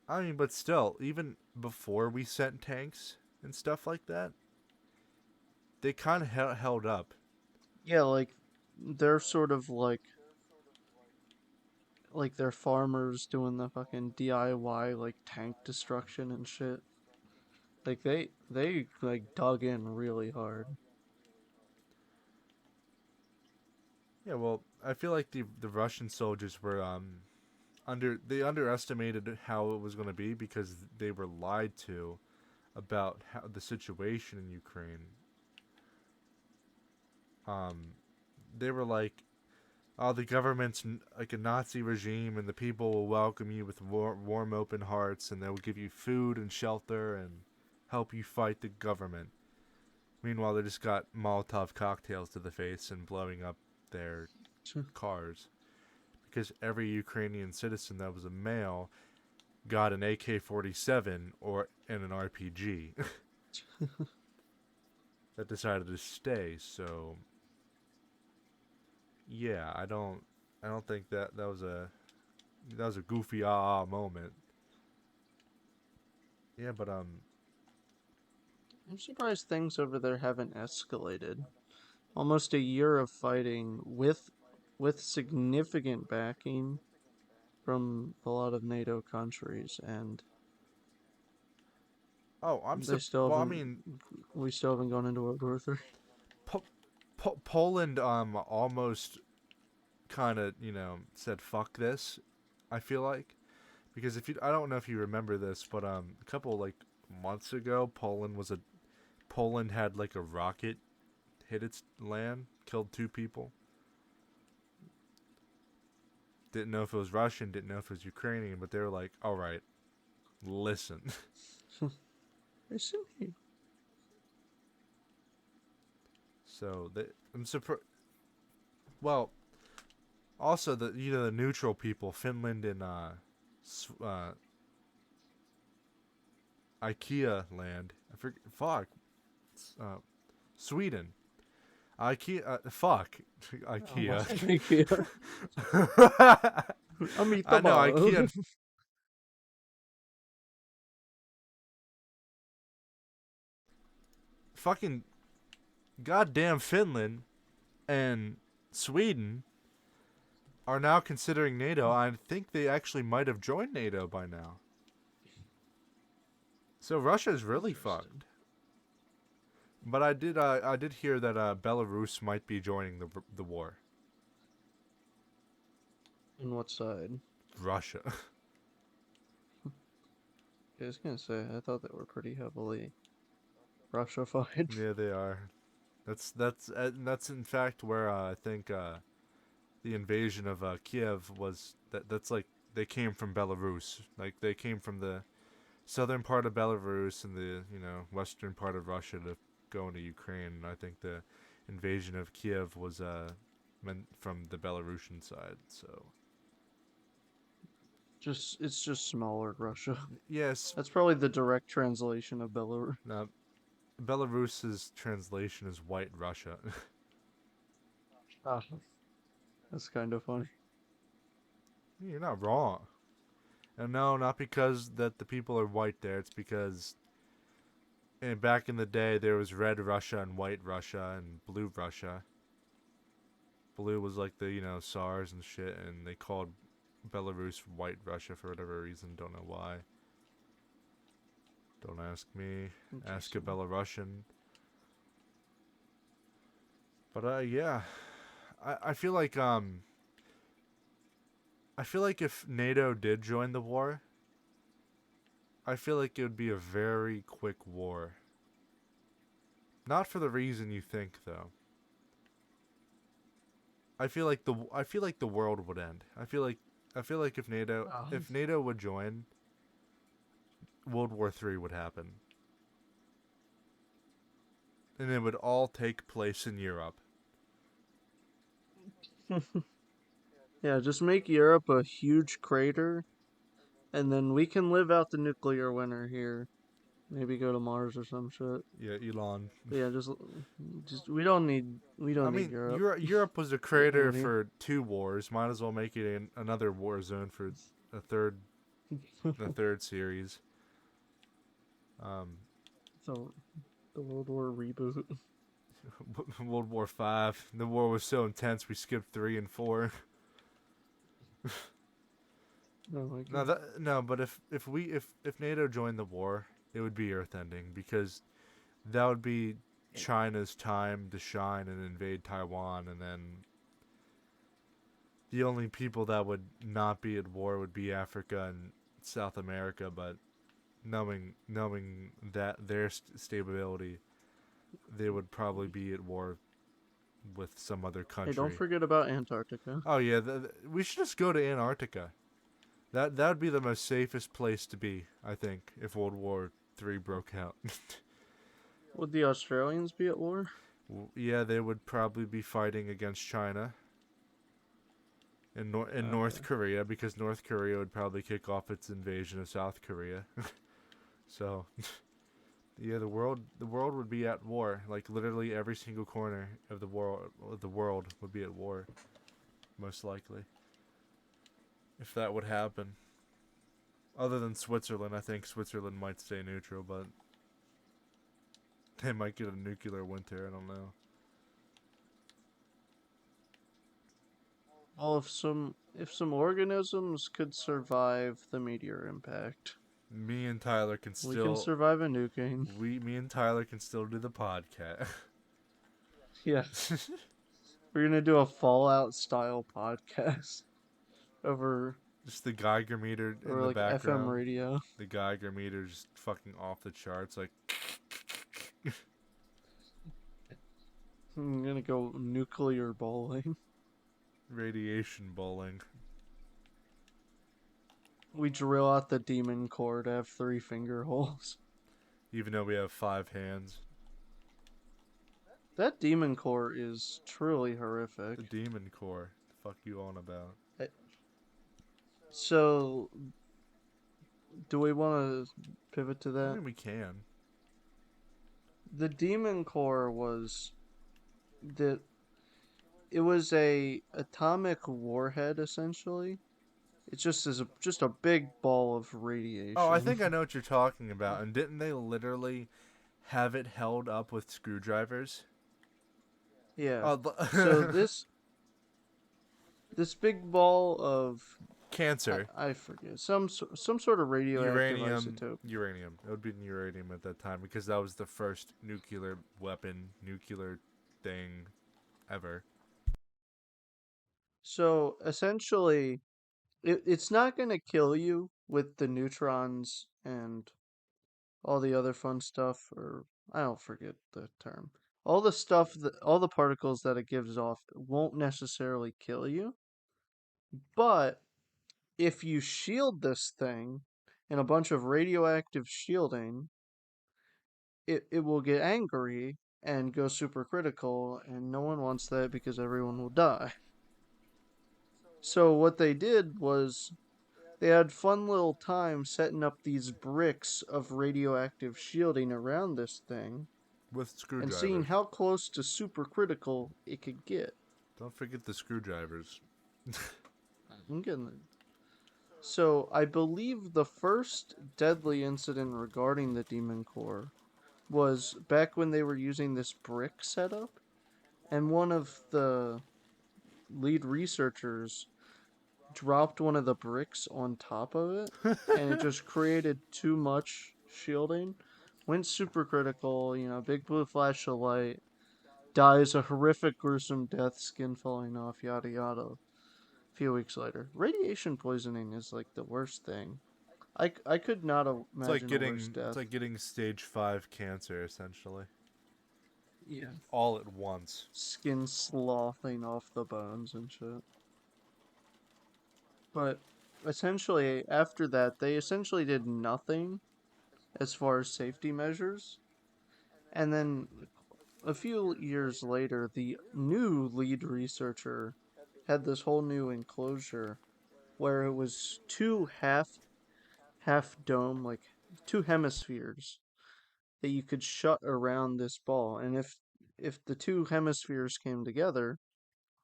Speaker 1: I mean, but still, even before we sent tanks, and stuff like that, they kind of held up.
Speaker 2: Yeah, like they're sort of like they're farmers doing the fucking DIY like tank destruction and shit. Like they like dug in really hard.
Speaker 1: Yeah, well, I feel like the Russian soldiers were they underestimated how it was going to be because they were lied to about how the situation in Ukraine. Um, they were like, "Oh, the government's like a Nazi regime, and the people will welcome you with warm, open hearts, and they'll give you food and shelter and help you fight the government." Meanwhile, they just got Molotov cocktails to the face and blowing up their cars because every Ukrainian citizen that was a male got an AK-47 or and an RPG that decided to stay. So yeah, I don't think that was a goofy moment. Yeah, but
Speaker 2: I'm surprised things over there haven't escalated. Almost a year of fighting with significant backing from a lot of NATO countries, and
Speaker 1: oh,
Speaker 2: they still
Speaker 1: well, I
Speaker 2: haven't.
Speaker 1: mean,
Speaker 2: We still haven't gone into World War III.
Speaker 1: po- Poland almost kind of, said fuck this. I feel like because if you I don't know if you remember this, but a couple like months ago, Poland had like a rocket hit its land, killed two people. Didn't know if it was Russian, didn't know if it was Ukrainian, but they were like, "All right, listen."
Speaker 2: Listen here.
Speaker 1: So I'm surprised. Well, also the neutral people, Finland and uh, IKEA land. I forget. Fuck. Uh, Sweden. IKEA. Fuck.
Speaker 2: Oh my
Speaker 1: IKEA.
Speaker 2: God.
Speaker 1: I know
Speaker 2: Amitabha.
Speaker 1: IKEA. And fucking goddamn Finland and Sweden are now considering NATO. I think they actually might have joined NATO by now. So Russia's really
Speaker 2: Interesting.
Speaker 1: fucked. But I did hear that Belarus might be joining the war.
Speaker 2: On what side?
Speaker 1: Russia.
Speaker 2: I was gonna say, I thought they were pretty heavily Russified.
Speaker 1: Yeah, they are. That's in fact where I think the invasion of Kiev was. That's like they came from Belarus. Like they came from the southern part of Belarus and the western part of Russia to go into Ukraine. And I think the invasion of Kiev was meant from the Belarusian side. So
Speaker 2: It's just smaller Russia.
Speaker 1: yes,
Speaker 2: That's probably the direct translation of Belarus.
Speaker 1: now Belarus's translation is White Russia.
Speaker 2: Ah, that's kind of funny.
Speaker 1: You're not wrong. And no, not because that the people are white there. It's because back in the day there was Red Russia and White Russia and Blue Russia. Blue was like the SARS and shit, and they called Belarus White Russia for whatever reason. Don't know why. Don't ask me. Ask a
Speaker 2: Interesting.
Speaker 1: Belarusian. But yeah, I feel like if NATO did join the war, I feel like it would be a very quick war. Not for the reason you think, though. I feel like the world would end. I feel like
Speaker 2: Ah,
Speaker 1: if NATO would join, World War III would happen, and it would all take place in Europe.
Speaker 2: yeah, just make Europe a huge crater, and then we can live out the nuclear winter here. Maybe go to Mars or some shit.
Speaker 1: Yeah, Elon.
Speaker 2: But yeah, just we
Speaker 1: I
Speaker 2: don't need
Speaker 1: mean,
Speaker 2: Europe
Speaker 1: Europe was a crater
Speaker 2: living here.
Speaker 1: for two wars. Might as well make it another war zone for a third series. Um,
Speaker 2: the the World War reboot.
Speaker 1: World War Five. The war was so intense we skipped 3 and 4.
Speaker 2: Oh my
Speaker 1: No,
Speaker 2: god.
Speaker 1: that no, but if NATO joined the war, it would be earth-ending because that would be China's time to shine and invade Taiwan, and then the only people that would not be at war would be Africa and South America. But knowing that their stability, they would probably be at war with some other
Speaker 2: Hey, don't
Speaker 1: country.
Speaker 2: forget about Antarctica.
Speaker 1: Oh yeah, we should just go to Antarctica. That would be the most safest place to be, I think, if World War III broke out.
Speaker 2: Would the Australians be at war?
Speaker 1: Yeah, they would probably be fighting against China and North
Speaker 2: Okay.
Speaker 1: Korea because North Korea would probably kick off its invasion of South Korea. So yeah, the world would be at war. Like literally every single corner of the world would be at war, most likely, if that would happen. Other than Switzerland, I think Switzerland might stay neutral, but they might get a nuclear winter. I don't know.
Speaker 2: Well, if some organisms could survive the meteor impact,
Speaker 1: Me and Tyler can
Speaker 2: we can
Speaker 1: still
Speaker 2: survive a nuking.
Speaker 1: me and Tyler can still do the podcast.
Speaker 2: Yeah, we're gonna do a Fallout style podcast over
Speaker 1: Just the Geiger meter in
Speaker 2: over
Speaker 1: the
Speaker 2: like FM
Speaker 1: background.
Speaker 2: radio.
Speaker 1: The Geiger meter just fucking off the charts, like
Speaker 2: I'm gonna go nuclear bowling.
Speaker 1: radiation bowling.
Speaker 2: We drill out the demon core to have 3 finger holes.
Speaker 1: Even though we have 5 hands.
Speaker 2: That demon core is truly horrific.
Speaker 1: The demon core. The fuck you on about?
Speaker 2: Eh, So, do we want to pivot to
Speaker 1: I
Speaker 2: that?
Speaker 1: mean, we can.
Speaker 2: The demon core was the it was a atomic warhead essentially. It just is just a big ball of
Speaker 1: Oh, I
Speaker 2: radiation.
Speaker 1: think I know what you're talking about. And didn't they literally have it held up with screwdrivers?
Speaker 2: Yeah.
Speaker 1: Oh,
Speaker 2: So this big ball of
Speaker 1: cancer.
Speaker 2: I forget some sort of radioactive
Speaker 1: Uranium.
Speaker 2: isotope.
Speaker 1: Uranium. It would be uranium at that time because that was the first nuclear weapon, nuclear thing ever.
Speaker 2: So essentially, it's not going to kill you with the neutrons and all the other fun stuff, or I don't forget the term. All the particles that it gives off won't necessarily kill you, but if you shield this thing in a bunch of radioactive shielding, it will get angry and go supercritical, and no one wants that because everyone will die. So what they did was they had fun little time setting up these bricks of radioactive shielding around this thing
Speaker 1: With
Speaker 2: and seeing
Speaker 1: screwdrivers.
Speaker 2: how close to supercritical it could get.
Speaker 1: Don't forget the screwdrivers.
Speaker 2: I'm getting there. So I believe the first deadly incident regarding the Demon Core was back when they were using this brick setup, and one of the lead researchers dropped one of the bricks on top of it, and it just created too much shielding. Went supercritical, big blue flash of light, dies a horrific, gruesome death, skin falling off, yada yada. A few weeks later, radiation poisoning is like the worst thing. I could not imagine a worse
Speaker 1: It's
Speaker 2: death.
Speaker 1: like getting stage 5 cancer essentially.
Speaker 2: Yeah.
Speaker 1: All at once.
Speaker 2: Skin sloughing off the bones and shit. But essentially, after that, they essentially did nothing as far as safety measures. And then a few years later, the new lead researcher had this whole new enclosure where it was two half dome, like two hemispheres that you could shut around this ball. And if the two hemispheres came together,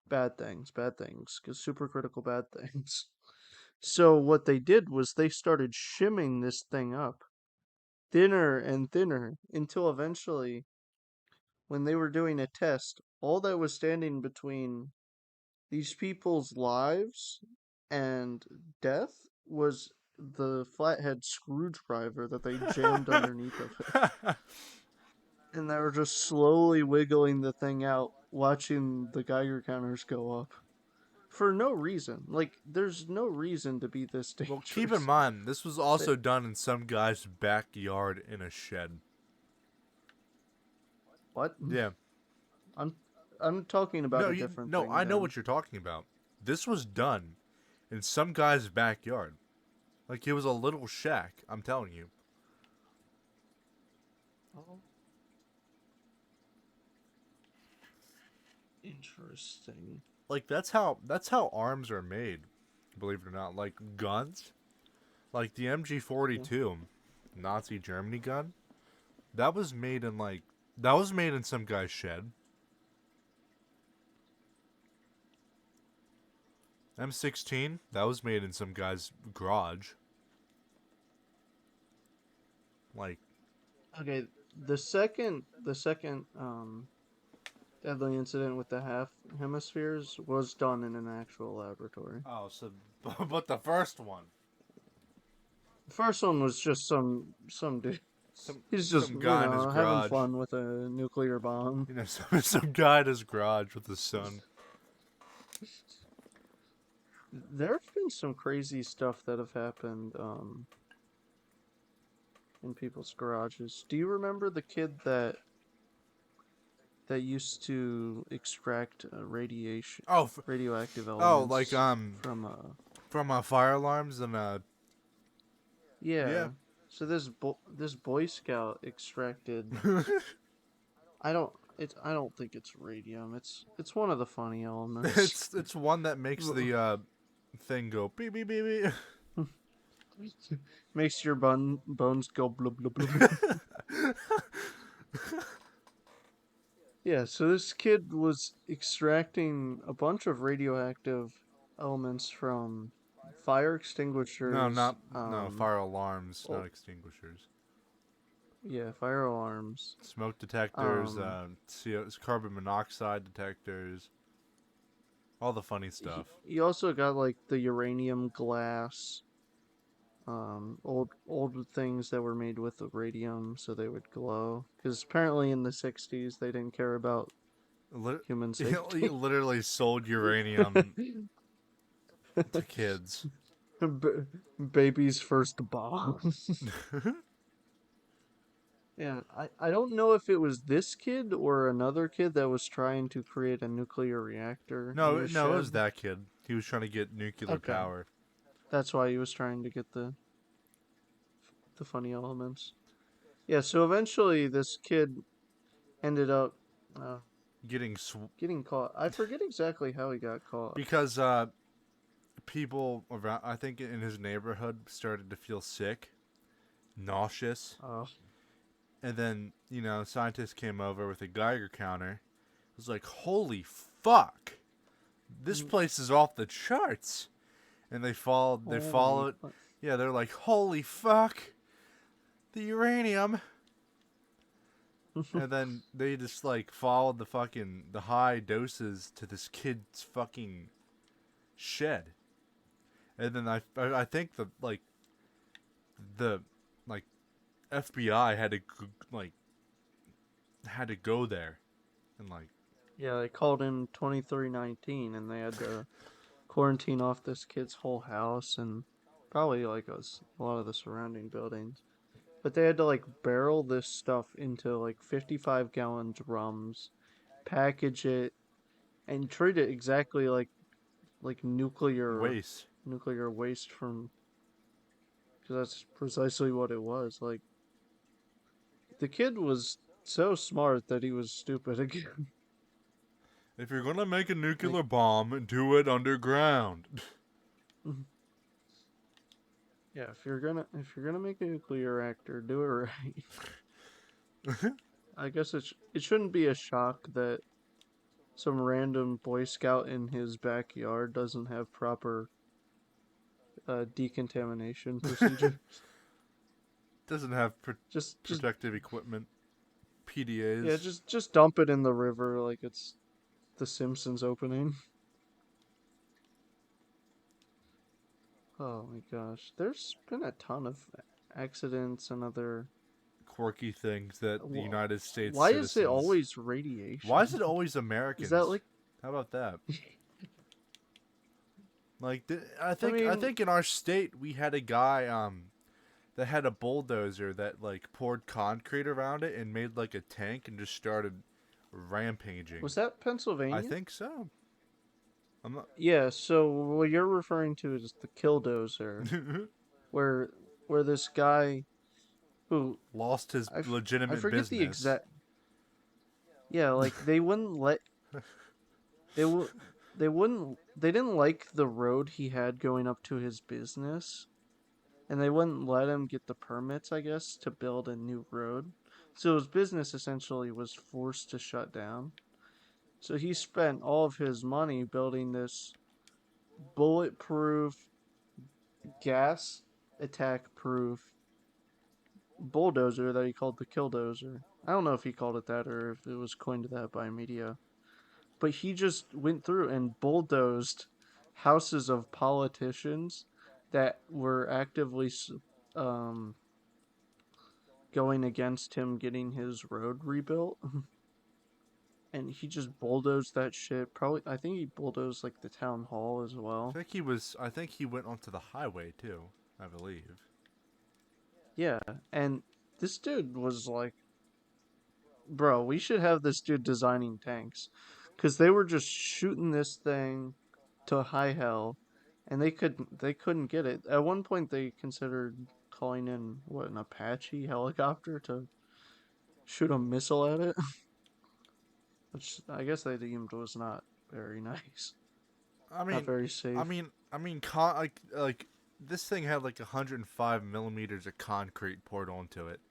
Speaker 2: bad things, because supercritical bad things. So what they did was they started shimming this thing up thinner and thinner until eventually, when they were doing a test, all that was standing between these people's lives and death was the flathead screwdriver that they jammed underneath of it. And they were just slowly wiggling the thing out, watching the Geiger counters go up. For no reason. Like, there's no reason to be this
Speaker 1: Well, keep in
Speaker 2: dangerous.
Speaker 1: mind, this was also done in some guy's backyard in a shed.
Speaker 2: What?
Speaker 1: Yeah.
Speaker 2: I'm I'm talking about
Speaker 1: No,
Speaker 2: a different
Speaker 1: no,
Speaker 2: thing
Speaker 1: I know
Speaker 2: then.
Speaker 1: what you're talking about. This was done in some guy's backyard. Like it was a little shack, I'm telling you.
Speaker 2: Oh, interesting.
Speaker 1: Like that's how arms are made, believe it or not. Like guns, like the
Speaker 2: Yeah.
Speaker 1: MG42, Nazi Germany gun, that was made in some guy's shed. M16, that was made in some guy's garage. Like,
Speaker 2: Okay, the second deadly incident with the half hemispheres was done in an actual laboratory.
Speaker 1: oh, so, but the first one,
Speaker 2: The first one was just some dude.
Speaker 1: some
Speaker 2: He's just,
Speaker 1: some guy in his
Speaker 2: having
Speaker 1: garage,
Speaker 2: fun with a nuclear bomb.
Speaker 1: some guy in his garage with his son.
Speaker 2: There have been some crazy stuff that have happened in people's garages. Do you remember the kid that used to extract radiation
Speaker 1: Oh,
Speaker 2: radioactive
Speaker 1: like
Speaker 2: elements from
Speaker 1: from fire alarms and yeah.
Speaker 2: yeah. So this boy scout extracted, I don't think it's radium. It's one of the funny elements.
Speaker 1: it's one that makes the thing go beep beep beep beep.
Speaker 2: Makes your bones go blub blub blub. Yeah, so this kid was extracting a bunch of radioactive elements from fire
Speaker 1: No,
Speaker 2: extinguishers,
Speaker 1: not no fire alarms, not
Speaker 2: oh,
Speaker 1: extinguishers.
Speaker 2: yeah, fire alarms.
Speaker 1: Smoke detectors,
Speaker 2: Um,
Speaker 1: carbon monoxide detectors, all the funny stuff.
Speaker 2: he also got like the uranium glass, old things that were made with the radium so they would glow. Because apparently in the 60s they didn't care about human
Speaker 1: He
Speaker 2: safety.
Speaker 1: literally sold uranium to kids.
Speaker 2: Baby's first bomb. Yeah, I don't know if it was this kid or another kid that was trying to create a nuclear reactor in
Speaker 1: No,
Speaker 2: his
Speaker 1: no, it was
Speaker 2: shed.
Speaker 1: that kid. He was trying to get nuclear
Speaker 2: Okay,
Speaker 1: power.
Speaker 2: that's why he was trying to get the funny elements. Yeah, so eventually this kid ended up uh,
Speaker 1: Getting
Speaker 2: getting caught. I forget exactly how he got caught.
Speaker 1: because people around, I think in his neighborhood, started to feel sick, nauseous,
Speaker 2: Uh,
Speaker 1: and then scientists came over with a Geiger counter. It was like, holy fuck, this place is off the charts. And they followed. They
Speaker 2: holy
Speaker 1: followed.
Speaker 2: fuck.
Speaker 1: Yeah, they're like, holy fuck, the uranium. And then they just like followed the high doses to this kid's fucking shed. And then I think the like FBI like had to go there and like
Speaker 2: Yeah, they called in 2319 and they had to quarantine off this kid's whole house and probably like a lot of the surrounding buildings. But they had to like barrel this stuff into like 55-gallon drums, package it, and treat it exactly like
Speaker 1: waste.
Speaker 2: nuclear waste from, because that's precisely what it was. Like the kid was so smart that he was stupid again.
Speaker 1: If you're gonna make a
Speaker 2: Like,
Speaker 1: nuclear bomb, do it underground.
Speaker 2: yeah, if you're gonna make a nuclear reactor, do it right. I guess it shouldn't be a shock that some random Boy Scout in his backyard doesn't have proper decontamination procedures.
Speaker 1: Doesn't have
Speaker 2: Just
Speaker 1: protective equipment.
Speaker 2: yeah,
Speaker 1: PDAs.
Speaker 2: just dump it in the river like it's the Simpsons opening. Oh my gosh, there's been a ton of accidents and other.
Speaker 1: Quirky things that the United States
Speaker 2: Why is it
Speaker 1: citizens.
Speaker 2: always
Speaker 1: Why is
Speaker 2: radiation?
Speaker 1: it always
Speaker 2: Is that
Speaker 1: Americans?
Speaker 2: like?
Speaker 1: How about that? Like
Speaker 2: I
Speaker 1: I
Speaker 2: mean,
Speaker 1: think in our state we had a guy that had a bulldozer that like poured concrete around it and made like a tank and just started rampaging.
Speaker 2: was that
Speaker 1: I
Speaker 2: Pennsylvania?
Speaker 1: think so. I'm not.
Speaker 2: Yeah. So what you're referring to is the killdozer, where this guy who
Speaker 1: Lost his
Speaker 2: I
Speaker 1: legitimate
Speaker 2: forget the
Speaker 1: business.
Speaker 2: exact. Yeah, like they wouldn't let they would they didn't like the road he had going up to his business, and they wouldn't let him get the permits, I guess, to build a new road. So his business essentially was forced to shut down. So he spent all of his money building this bulletproof, gas attack proof bulldozer that he called the killdozer. I don't know if he called it that or if it was coined that by media. But he just went through and bulldozed houses of politicians that were actively um, going against him getting his road rebuilt. And he just bulldozed that shit. Probably, I think he bulldozed like the town hall as well.
Speaker 1: I think he went onto the highway too. I believe.
Speaker 2: Yeah, and this dude was like, bro, we should have this dude designing tanks, because they were just shooting this thing to high hell, and they couldn't get it. At one point, they considered calling in what, an Apache helicopter to shoot a missile at it, which I guess they deemed was not very nice,
Speaker 1: I
Speaker 2: not
Speaker 1: mean,
Speaker 2: very safe.
Speaker 1: like this thing had like 105 millimeters of concrete poured onto it,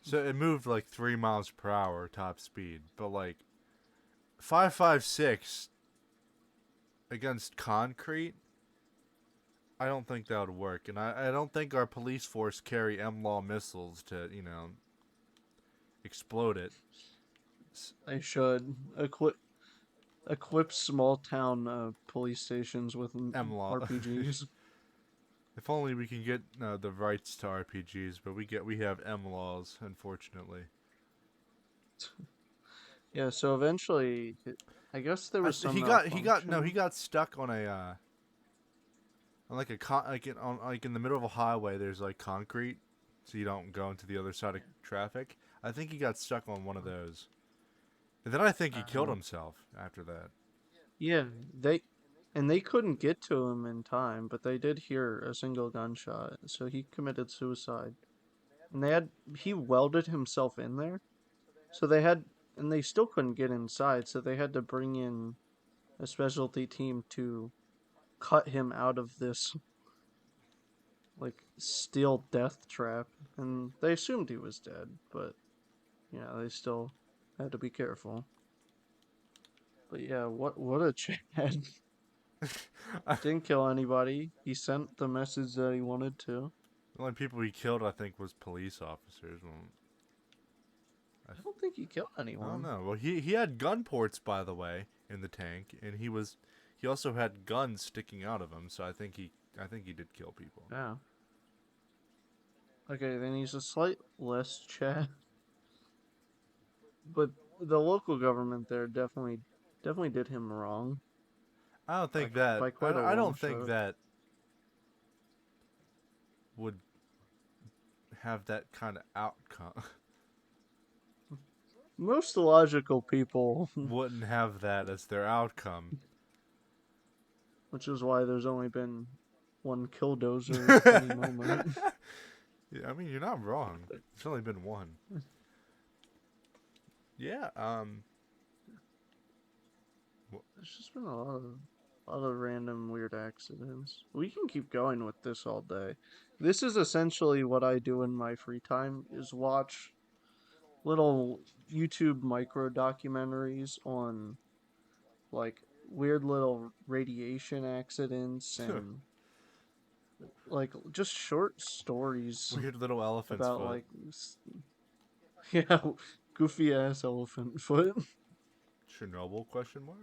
Speaker 1: so it moved like 3 miles per hour top speed. But like 5.56 against concrete, I don't think that would work, and I don't think our police force carry M-law missiles to explode it.
Speaker 2: They should equip small town police stations with
Speaker 1: M-law.
Speaker 2: RPGs.
Speaker 1: If only we can get the rights to RPGs, but we have M-laws, unfortunately.
Speaker 2: Yeah, so eventually, I guess there was some
Speaker 1: He
Speaker 2: malfunction.
Speaker 1: got stuck on a on like a like in the middle of a highway. There's like concrete, so you don't go into the other side of traffic. I think he got stuck on one of those, and then I think he killed
Speaker 2: Uh,
Speaker 1: himself after that.
Speaker 2: yeah, they couldn't get to him in time, but they did hear a single gunshot, so he committed suicide. And he welded himself in there, so and they still couldn't get inside, so they had to bring in a specialty team to cut him out of this like steel death trap, and they assumed he was dead, but yeah, they still had to be careful. But yeah, what a Chad.
Speaker 1: The
Speaker 2: Didn't kill anybody. He sent the message that he wanted to.
Speaker 1: only people he killed, I think, was police officers. Well,
Speaker 2: I don't think he killed
Speaker 1: I don't
Speaker 2: anyone.
Speaker 1: know. Well, he had gun ports, by the way, in the tank, and he also had guns sticking out of him. So I think he did kill people.
Speaker 2: Yeah. Okay, then he's a slight less Chad, but the local government there definitely did him wrong
Speaker 1: I don't think that
Speaker 2: by quite a
Speaker 1: I
Speaker 2: long
Speaker 1: don't think
Speaker 2: shot.
Speaker 1: that would have that kind of outcome.
Speaker 2: Most logical people,
Speaker 1: Wouldn't have that as their outcome.
Speaker 2: which is why there's only been one killdozer at any
Speaker 1: Yeah,
Speaker 2: moment.
Speaker 1: I mean, you're not wrong. It's only been one. Yeah.
Speaker 2: There's just been a lot of random weird accidents. We can keep going with this all day. This is essentially what I do in my free time is watch little YouTube micro documentaries on like weird little radiation accidents and like just short stories
Speaker 1: Weird little elephant's
Speaker 2: about
Speaker 1: foot.
Speaker 2: like yeah, goofy ass elephant foot.
Speaker 1: Chernobyl question mark.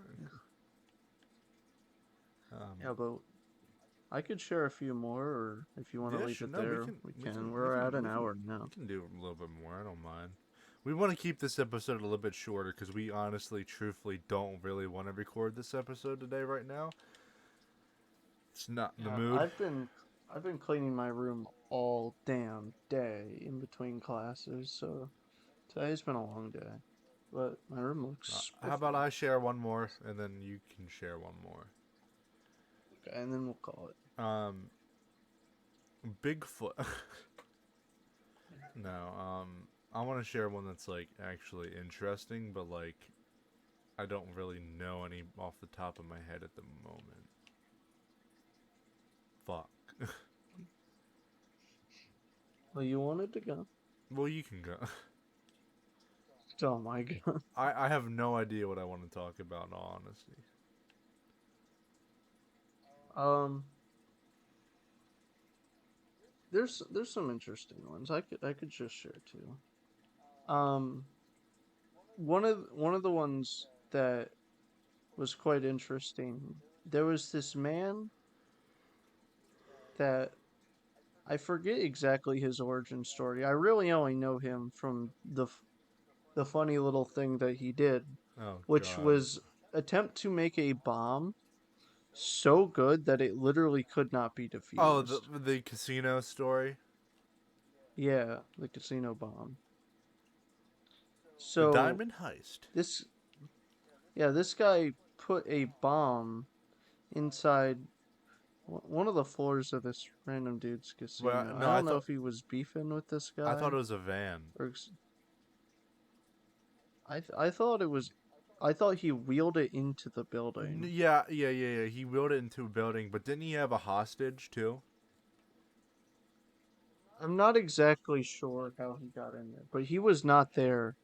Speaker 2: Yeah,
Speaker 1: Um,
Speaker 2: but I could share a few more, or if you want to
Speaker 1: yeah,
Speaker 2: leave it
Speaker 1: no, we
Speaker 2: there,
Speaker 1: can,
Speaker 2: we
Speaker 1: we can,
Speaker 2: can.
Speaker 1: we
Speaker 2: We're
Speaker 1: can,
Speaker 2: at an
Speaker 1: we can,
Speaker 2: hour
Speaker 1: we
Speaker 2: now.
Speaker 1: can do a little bit more. I don't mind. We want to keep this episode a little bit shorter because we honestly, truthfully, don't really want to record this episode today. Right now, it's not in the
Speaker 2: Yeah,
Speaker 1: mood.
Speaker 2: I've been cleaning my room all damn day in between classes, so today's been a long day. But my room looks
Speaker 1: How about
Speaker 2: spiffy.
Speaker 1: I share one more and then you can share one more.
Speaker 2: Okay, and then we'll call it.
Speaker 1: Um, Bigfoot. No, I want to share one that's like actually interesting, but like I don't really know any off the top of my head at the moment. Fuck.
Speaker 2: Well, you wanted to go.
Speaker 1: Well, you can go.
Speaker 2: Oh my god.
Speaker 1: I have no idea what I want to talk about in all honesty.
Speaker 2: Um, there's some interesting ones. I could just share too. Um, one of the ones that was quite interesting. There was this man that I forget exactly his origin story. I really only know him from the funny little thing that he did,
Speaker 1: Oh
Speaker 2: which
Speaker 1: god.
Speaker 2: was attempt to make a bomb so good that it literally could not be
Speaker 1: Oh,
Speaker 2: defused.
Speaker 1: the casino story?
Speaker 2: Yeah, the casino bomb.
Speaker 1: The
Speaker 2: So
Speaker 1: diamond heist.
Speaker 2: this this guy put a bomb inside one of the floors of this random dude's
Speaker 1: Well,
Speaker 2: casino. I
Speaker 1: no,
Speaker 2: don't know if he was beefing with this
Speaker 1: I thought
Speaker 2: guy
Speaker 1: it was a van.
Speaker 2: or I thought it was I thought he wheeled it into the building.
Speaker 1: Yeah. He wheeled it into a building, but didn't he have a hostage too?
Speaker 2: I'm not exactly sure how he got in there, but he was not there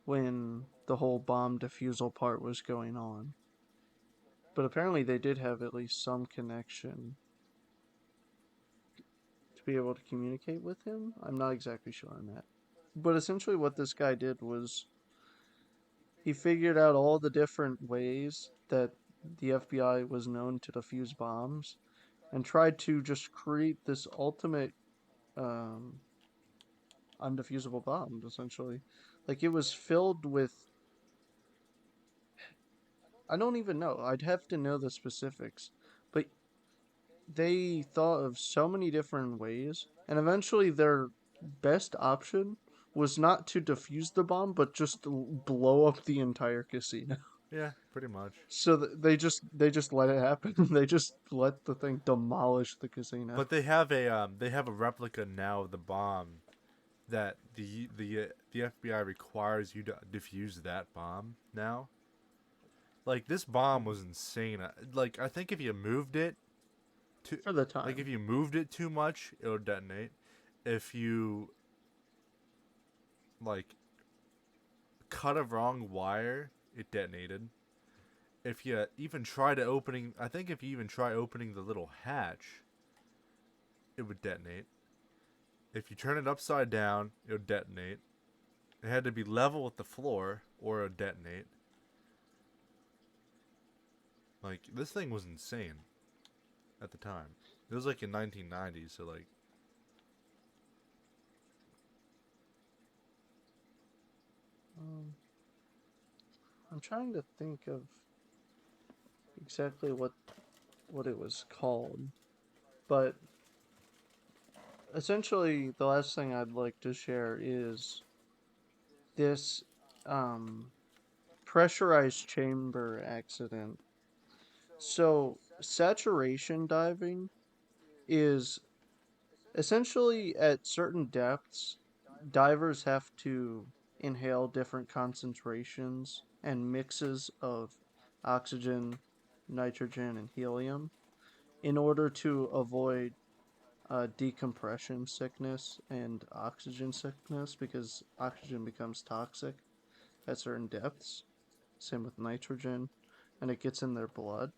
Speaker 2: when the whole bomb defusal part was going on. But apparently they did have at least some connection to be able to communicate with him. I'm not exactly sure on that. But essentially what this guy did was he figured out all the different ways that the FBI was known to defuse bombs and tried to just create this ultimate um, undefusable bomb, essentially. Like it was filled with I don't even know. I'd have to know the specifics, but they thought of so many different ways, and eventually their best option was not to defuse the bomb, but just to blow up the entire casino.
Speaker 1: Yeah, pretty much.
Speaker 2: So they just let it happen. They just let the thing demolish the casino.
Speaker 1: But they have a replica now of the bomb that the FBI requires you to defuse that bomb now. Like this bomb was insane. Like I think if you moved it to
Speaker 2: For the
Speaker 1: like if
Speaker 2: time.
Speaker 1: you moved it too much, it'll detonate. If you like cut a wrong wire, it detonated. If you even try to opening, I think if you even try opening the little hatch, it would detonate. If you turn it upside down, it would detonate. It had to be level with the floor or it would detonate. Like this thing was insane at the time. It was like in 1990s, so like
Speaker 2: Um, I'm trying to think of exactly what it was called, but essentially the last thing I'd like to share is this um pressurized chamber accident. So saturation diving is essentially at certain depths divers have to inhale different concentrations and mixes of oxygen, nitrogen, and helium in order to avoid decompression sickness and oxygen sickness because oxygen becomes toxic at certain depths. Same with nitrogen, and it gets in their blood.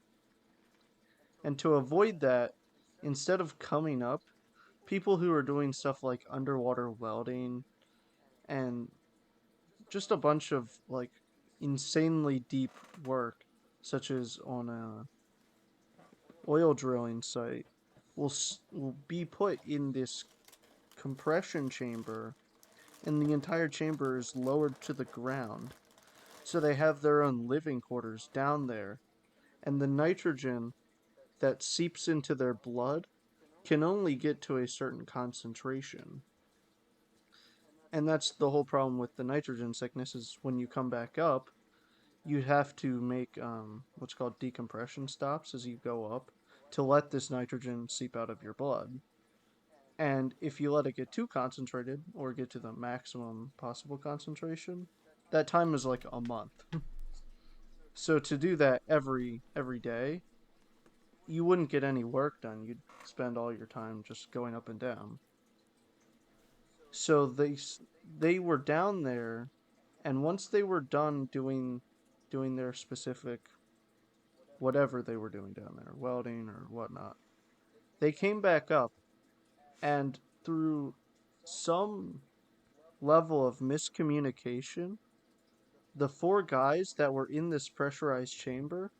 Speaker 2: And to avoid that, instead of coming up, people who are doing stuff like underwater welding and just a bunch of like insanely deep work, such as on a oil drilling site, will be put in this compression chamber, and the entire chamber is lowered to the ground. So they have their own living quarters down there, and the nitrogen that seeps into their blood can only get to a certain concentration. And that's the whole problem with the nitrogen sickness is when you come back up, you have to make what's called decompression stops as you go up to let this nitrogen seep out of your blood. And if you let it get too concentrated or get to the maximum possible concentration, that time is like a month. So to do that every day, you wouldn't get any work done. You'd spend all your time just going up and down. So they were down there, and once they were done doing their specific whatever they were doing down there, welding or whatnot, they came back up, and through some level of miscommunication, the four guys that were in this pressurized chamber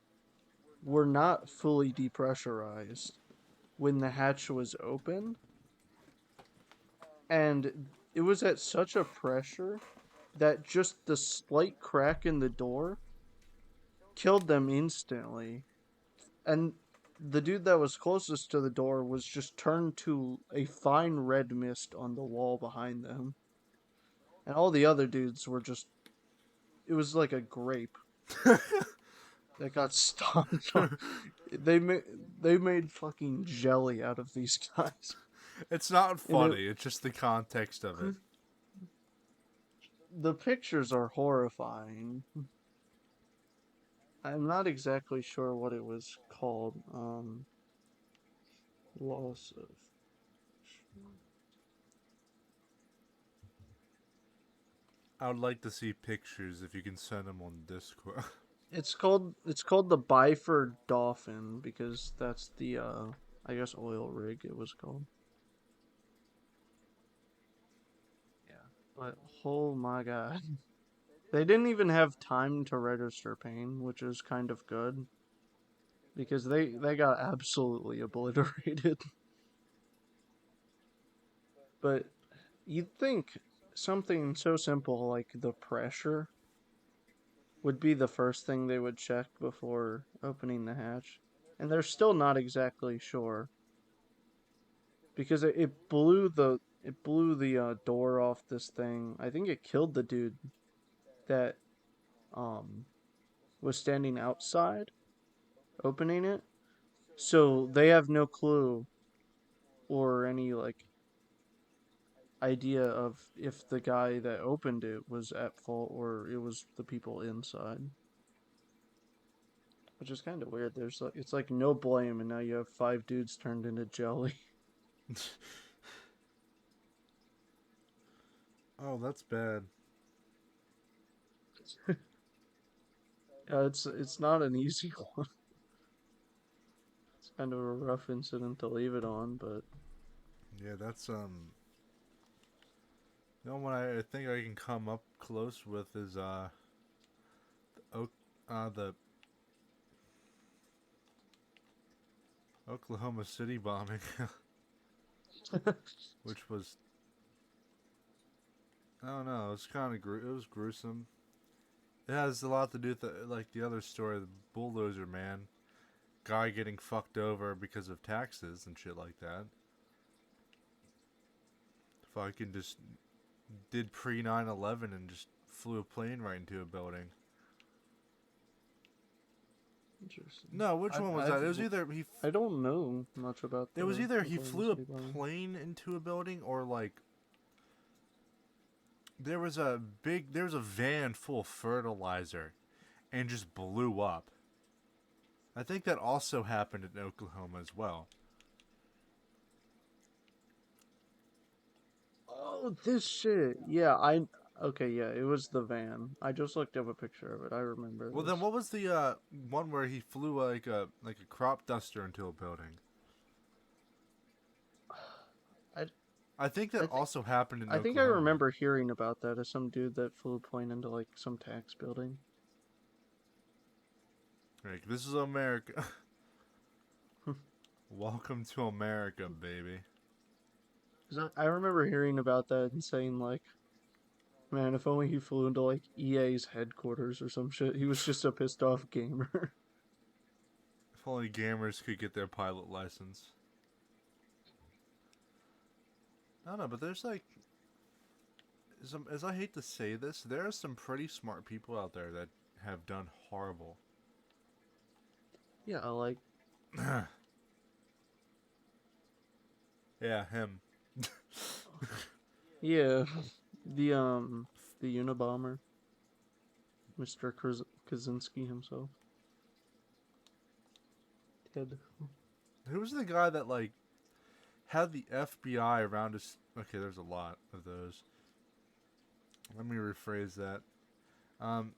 Speaker 2: were not fully depressurized when the hatch was open, and it was at such a pressure that just the slight crack in the door killed them instantly. And the dude that was closest to the door was just turned to a fine red mist on the wall behind them. And all the other dudes were just, it was like a grape that got stomped on. They made they made fucking jelly out of these guys.
Speaker 1: It's not
Speaker 2: And
Speaker 1: funny. It's just the context of it.
Speaker 2: the pictures are horrifying. I'm not exactly sure what it was called. Loss of.
Speaker 1: I would like to see pictures if you can send them on Discord.
Speaker 2: It's called the Byford Dolphin because that's the I guess oil rig it was called. Yeah. But oh my god. They didn't even have time to register pain, which is kind of good because they got absolutely obliterated. But you'd think something so simple like the pressure would be the first thing they would check before opening the hatch. And they're still not exactly sure because it blew the door off this thing. I think it killed the dude that um was standing outside opening it. So they have no clue or any like idea of if the guy that opened it was at fault or it was the people inside. Which is kind of weird. There's like it's like no blame, and now you have five dudes turned into jelly.
Speaker 1: Oh, that's bad.
Speaker 2: It's not an easy one. It's kind of a rough incident to leave it on, but
Speaker 1: Yeah, that's The only one I think I can come up close with is the, the Oklahoma City bombing, which was, I don't know, it was kind of it was gruesome. It has a lot to do with like the other story, the bulldozer man, guy getting fucked over because of taxes and shit like that. Fucking just did pre 9/11 and just flew a plane right into a building.
Speaker 2: interesting.
Speaker 1: No, which one was that? It was either
Speaker 2: I don't know much about
Speaker 1: it was
Speaker 2: the
Speaker 1: either he
Speaker 2: Oklahoma
Speaker 1: flew a
Speaker 2: City bombing.
Speaker 1: plane into a building or like there was a van full of fertilizer and just blew up. I think that also happened in Oklahoma as well.
Speaker 2: Oh, this shit. Yeah, I. Okay, yeah, it was the van. I just looked up a picture of it. I remember
Speaker 1: Well, then
Speaker 2: this.
Speaker 1: what was the one where he flew like a crop duster into a building? I think
Speaker 2: I
Speaker 1: that
Speaker 2: think
Speaker 1: also happened in
Speaker 2: I think I
Speaker 1: Oklahoma.
Speaker 2: remember hearing about that as some dude that flew a plane into like some tax building.
Speaker 1: Like, this is America. Welcome to America, baby.
Speaker 2: 'Cause I remember hearing about that and saying like, man, if only he flew into like EA's headquarters or some shit. He was just a pissed off gamer.
Speaker 1: If only gamers could get their pilot license. I don't know, but there's like, as I hate to say this, there are some pretty smart people out there that have done horrible.
Speaker 2: Yeah, like
Speaker 1: Yeah, him.
Speaker 2: yeah, the um the Unabomber, Mr. Kaczynski himself. Ted.
Speaker 1: Who was the guy that like had the FBI around his? Okay, there's a lot of those. Let me rephrase that. Um,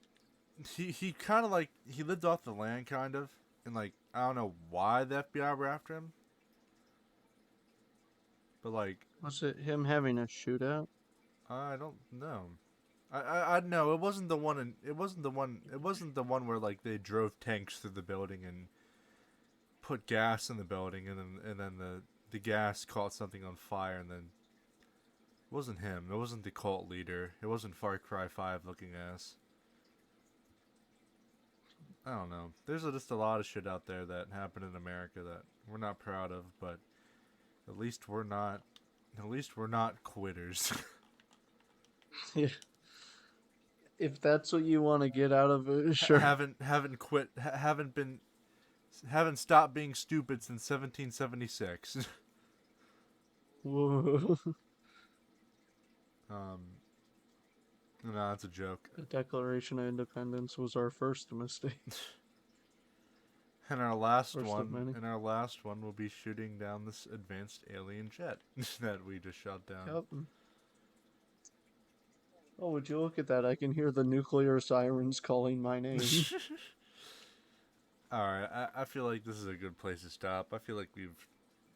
Speaker 1: he kind of like he lived off the land, kind of, and like I don't know why the FBI were after him, but like
Speaker 2: Was it him having a shootout?
Speaker 1: I don't know. I know it wasn't the one. It wasn't the one where like they drove tanks through the building and put gas in the building, and then the gas caught something on fire, and then it wasn't him. It wasn't the cult leader. It wasn't Far Cry 5 looking ass. I don't know. There's just a lot of shit out there that happened in America that we're not proud of, but at least we're not. At least we're not quitters.
Speaker 2: Yeah. If that's what you want to get out of it, sure.
Speaker 1: haven't quit. Haven't stopped being stupid since 1776.
Speaker 2: Whoa.
Speaker 1: um, no, that's a joke.
Speaker 2: The Declaration of Independence was our first mistake.
Speaker 1: And our last
Speaker 2: First of
Speaker 1: one,
Speaker 2: many.
Speaker 1: we'll be shooting down this advanced alien jet that we just shot down.
Speaker 2: Yep. Oh, would you look at that? I can hear the nuclear sirens calling my name.
Speaker 1: Alright, I feel like this is a good place to stop. I feel like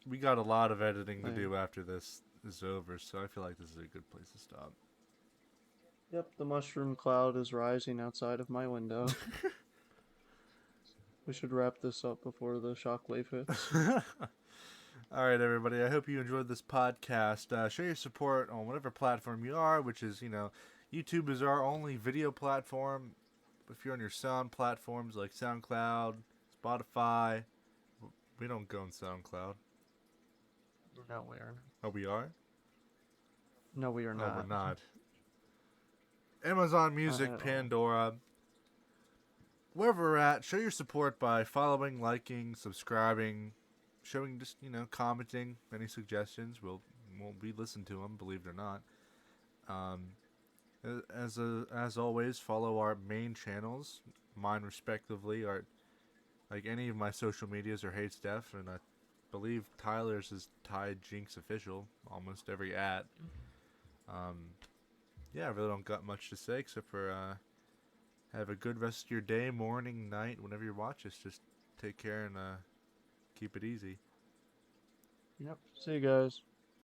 Speaker 1: we got a lot of editing to do after this is over, so I feel like this is a good place to stop.
Speaker 2: Yep, the mushroom cloud is rising outside of my window. We should wrap this up before the shockwave hits.
Speaker 1: Alright, everybody, I hope you enjoyed this podcast. Show your support on whatever platform you are, which is, YouTube is our only video platform. If you're on your sound platforms like SoundCloud, Spotify, we don't go on SoundCloud.
Speaker 2: No, we are.
Speaker 1: Oh, we are?
Speaker 2: No, we are not.
Speaker 1: No, we're not. Amazon Music, Pandora, wherever we're at, show your support by following, liking, subscribing, showing just, commenting any suggestions. We'll be listening to them, believe it or not. As always, follow our main channels, mine respectively are like any of my social medias are Hate Steph, and I believe Tyler's is Ty Jinx Official, almost every @. Yeah, I really don't got much to say except for have a good rest of your day, morning, night, whenever you watch us. Just take care and keep it easy.
Speaker 2: Yep. See you guys.